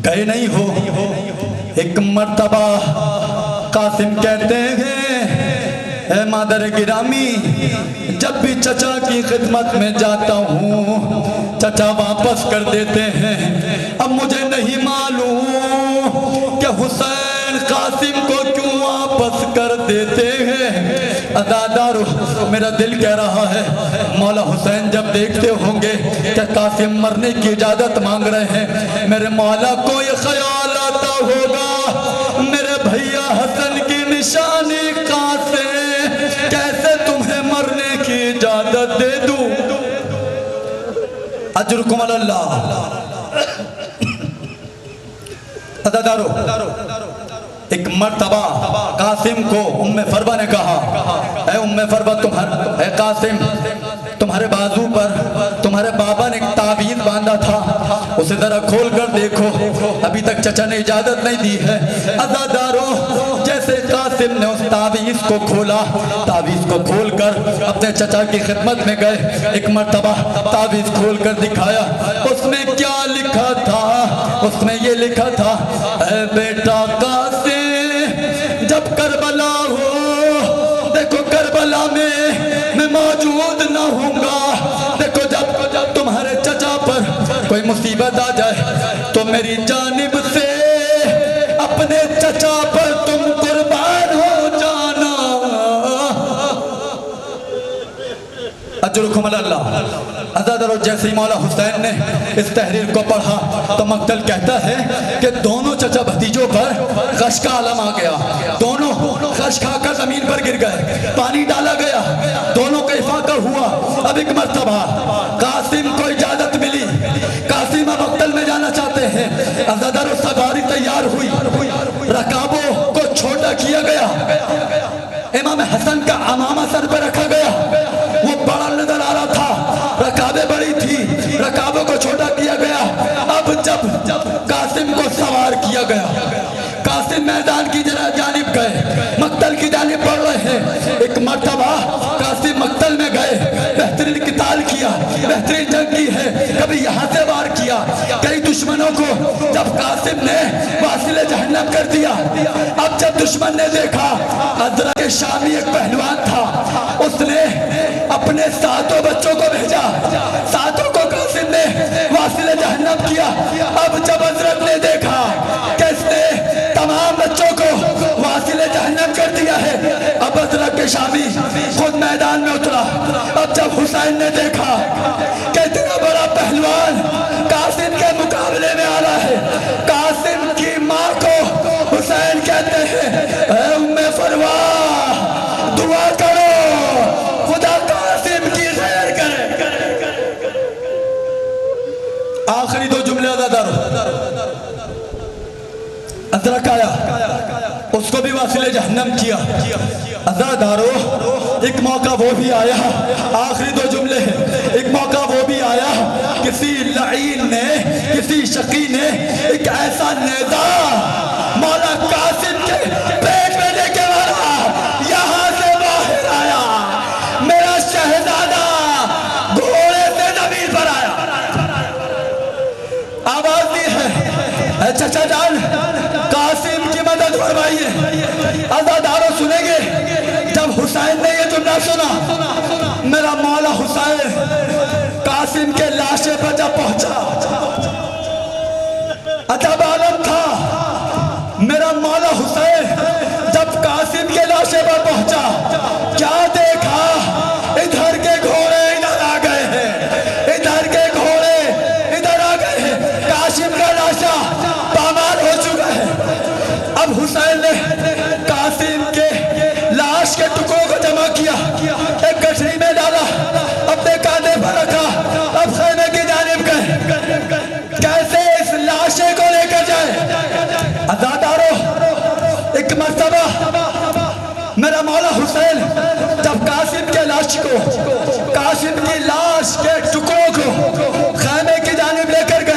گئے نہیں ہو؟ ایک مرتبہ قاسم کہتے ہیں اے مادر گرامی، جب بھی چچا کی خدمت میں جاتا ہوں چچا واپس کر دیتے ہیں۔ اب مجھے نہیں معلوم کہ حسین قاسم کو کیوں واپس کر دیتے ہیں۔ عزادارو میرا دل کہہ رہا ہے مولا حسین جب دیکھتے ہوں گے کہ قاسم مرنے کی اجازت مانگ رہے ہیں، میرے مولا کو یہ خیال آتا ہوگا میرے بھیا حسن کی نشانی قاسم، کیسے تمہیں مرنے کی اجازت دے دوں؟ اجرکم اللہ۔ عزادارو ایک مرتبہ قاسم کو ام فروا نے کہا اے ام فروا اے قاسم تمہارے بازو پر تمہارے بابا نے ایک تعویذ باندھا تھا، اسے ذرا کھول کر دیکھو، ابھی تک چچا نے اجازت نہیں دی ہے۔ عزادارو جیسے قاسم نے اس تعویذ کو کھولا، تعویذ کو کھول کر اپنے چچا کی خدمت میں گئے، ایک مرتبہ تعویذ کھول کر دکھایا، اس میں کیا لکھا تھا؟ اس میں یہ لکھا تھا اے بیٹا قاسم جب کربلا ہو، دیکھو کربلا میں موجود نہ ہوں گا، دیکھو جب تمہارے چچا پر کوئی مصیبت آ جائے تو میری جانب سے اپنے چچا پر تم قربان ہو جانا۔ اجرکم اللہ۔ عزادارو جیسے ہی مولا حسین نے اس تحریر کو پڑھا تو مقتل کہتا ہے کہ دونوں چچا بھتیجوں پر غش کا عالم آ گیا، دونوں غش کھا کر زمین پر گر گئے، پانی ڈالا گیا، دونوں کا افاقہ ہوا۔ اب ایک مرتبہ قاسم کو اجازت ملی، قاسم اب مقتل میں جانا چاہتے ہیں۔ عزادارو سواری تیار ہوئی، رکابوں کو چھوٹا کیا گیا، امام حسن کا عمامہ سر پر رکھا گیا، وہ بڑا نظر آ رہا تھا، رکابیں بڑی تھی، رکابوں کو چھوٹا کیا گیا۔ اب جب قاسم کو سوار کیا گیا، قاسم میدان کی جانب گئے، مقتل کی جانب بڑھ رہے ہیں۔ ایک مرتبہ قاسم مقتل میں گئے، بہترین قتال کیا، بہترین جنگ کی ہے، کبھی یہاں سے وار کیا، کئی دشمنوں کو جب قاسم نے واصل جہنم کر دیا۔ اب جب دشمن نے دیکھا ازرق شامی ایک پہلوان تھا، اس نے اپنے ساتوں بچوں کو بھیجا، ساتوں کو قاسم نے واصل جہنم کیا۔ اب جب ازرق نے دیکھا کہ اس نے تمام بچوں کو واصل جہنم کر دیا ہے، اب ازرق شامی خود میدان میں اترا۔ اب جب حسین نے دیکھا کہ اتنا بڑا پہلوان قاسم کے مقابلے میں آ رہا ہے، قاسم کی ماں کو حسین کہتے ہیں اے ام فروا دعا کرو خدا قاسم کی خیر کرے۔ آخری دو جملے عزادارو، ازرق آیا، اس کو بھی واصل جہنم کیا۔ عزادارو ایک موقع وہ بھی آیا، آخری دو جملے ہیں، ایک موقع وہ بھی آیا، کسی لعین نے، کسی شقی نے ایک ایسا نیزہ مولا قاسم کے پیٹ میں لے کے مارا، یہاں سے باہر آیا، میرا شہزادہ گھوڑے سے زمین پر آیا، آواز دی ہے اے چچا جان قاسم کی مدد فرمائیے۔ عزادارو سنیں گے جب حسین نے یہ جملہ سنا، میرا مولا حسین قاسم کے لاشے پر جب پہنچا، عجب عالم تھا، میرا مولا حسین جب قاسم کے لاشے پر پہنچا، کیا دیکھا؟ ادھر کے گھوڑے ادھر آ گئے ہیں، ادھر کے گھوڑے ادھر آ گئے ہیں، قاسم کا لاشا پامال ہو چکا ہے۔ اب حسین نے قاسم کے لاش کے ٹکڑوں کو جمع کیا، ایک گٹھری میں ڈالا، اپنے کاندھے پر رکھا، اب خیمے کی جانب گئے، کیسے اس لاشے کو لے کر جائے؟ عزادارو ایک مرتبہ میرا مولا حسین جب قاسم کے لاش کو، قاسم کی لاش کے ٹکڑوں کو خیمے کی جانب لے کر گئے،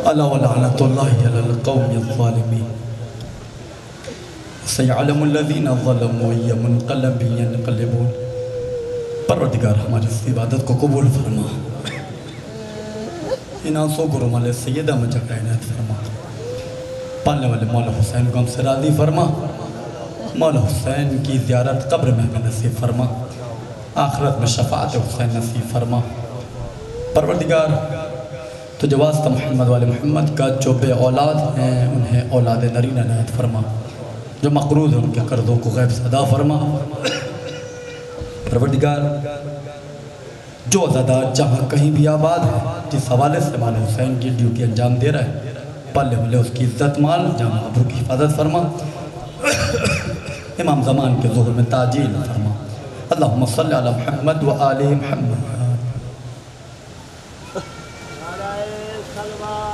الا ولعنۃ اللہ علی القوم الظالمین سیعلم الذین ظلموا ای منقلب ینقلبون۔ پروردگار ہماری اس عبادت کو قبول فرما، ان آنسوں کو رومال سیدہ مجھے کا عنایت فرما، پالنے والے مولا حسین کو ہم سے راضی فرما، مولا حسین کی زیارت قبر میں ہمیں نصیب فرما، آخرت میں شفاعت حسین نصیب فرما۔ پروردگار تجھے واسطہ محمد والے محمد کا جو بے اولاد ہیں انہیں اولاد نرین عنایت فرما، جو مقروض ہیں ان کے قرضوں کو غیب سے ادا فرما۔ پروردگار جو عزادار جہاں کہیں بھی آباد ہے، جس حوالے سے مولا حسین کی ڈیوٹی انجام دے رہا ہے، پلے ملے اس کی عزت مال جامع ابرو کی حفاظت فرما، امام زمان کے ظہور میں تعجیل فرما۔ اللہم صلی علی محمد و آل محمد۔ نعرہ سلوات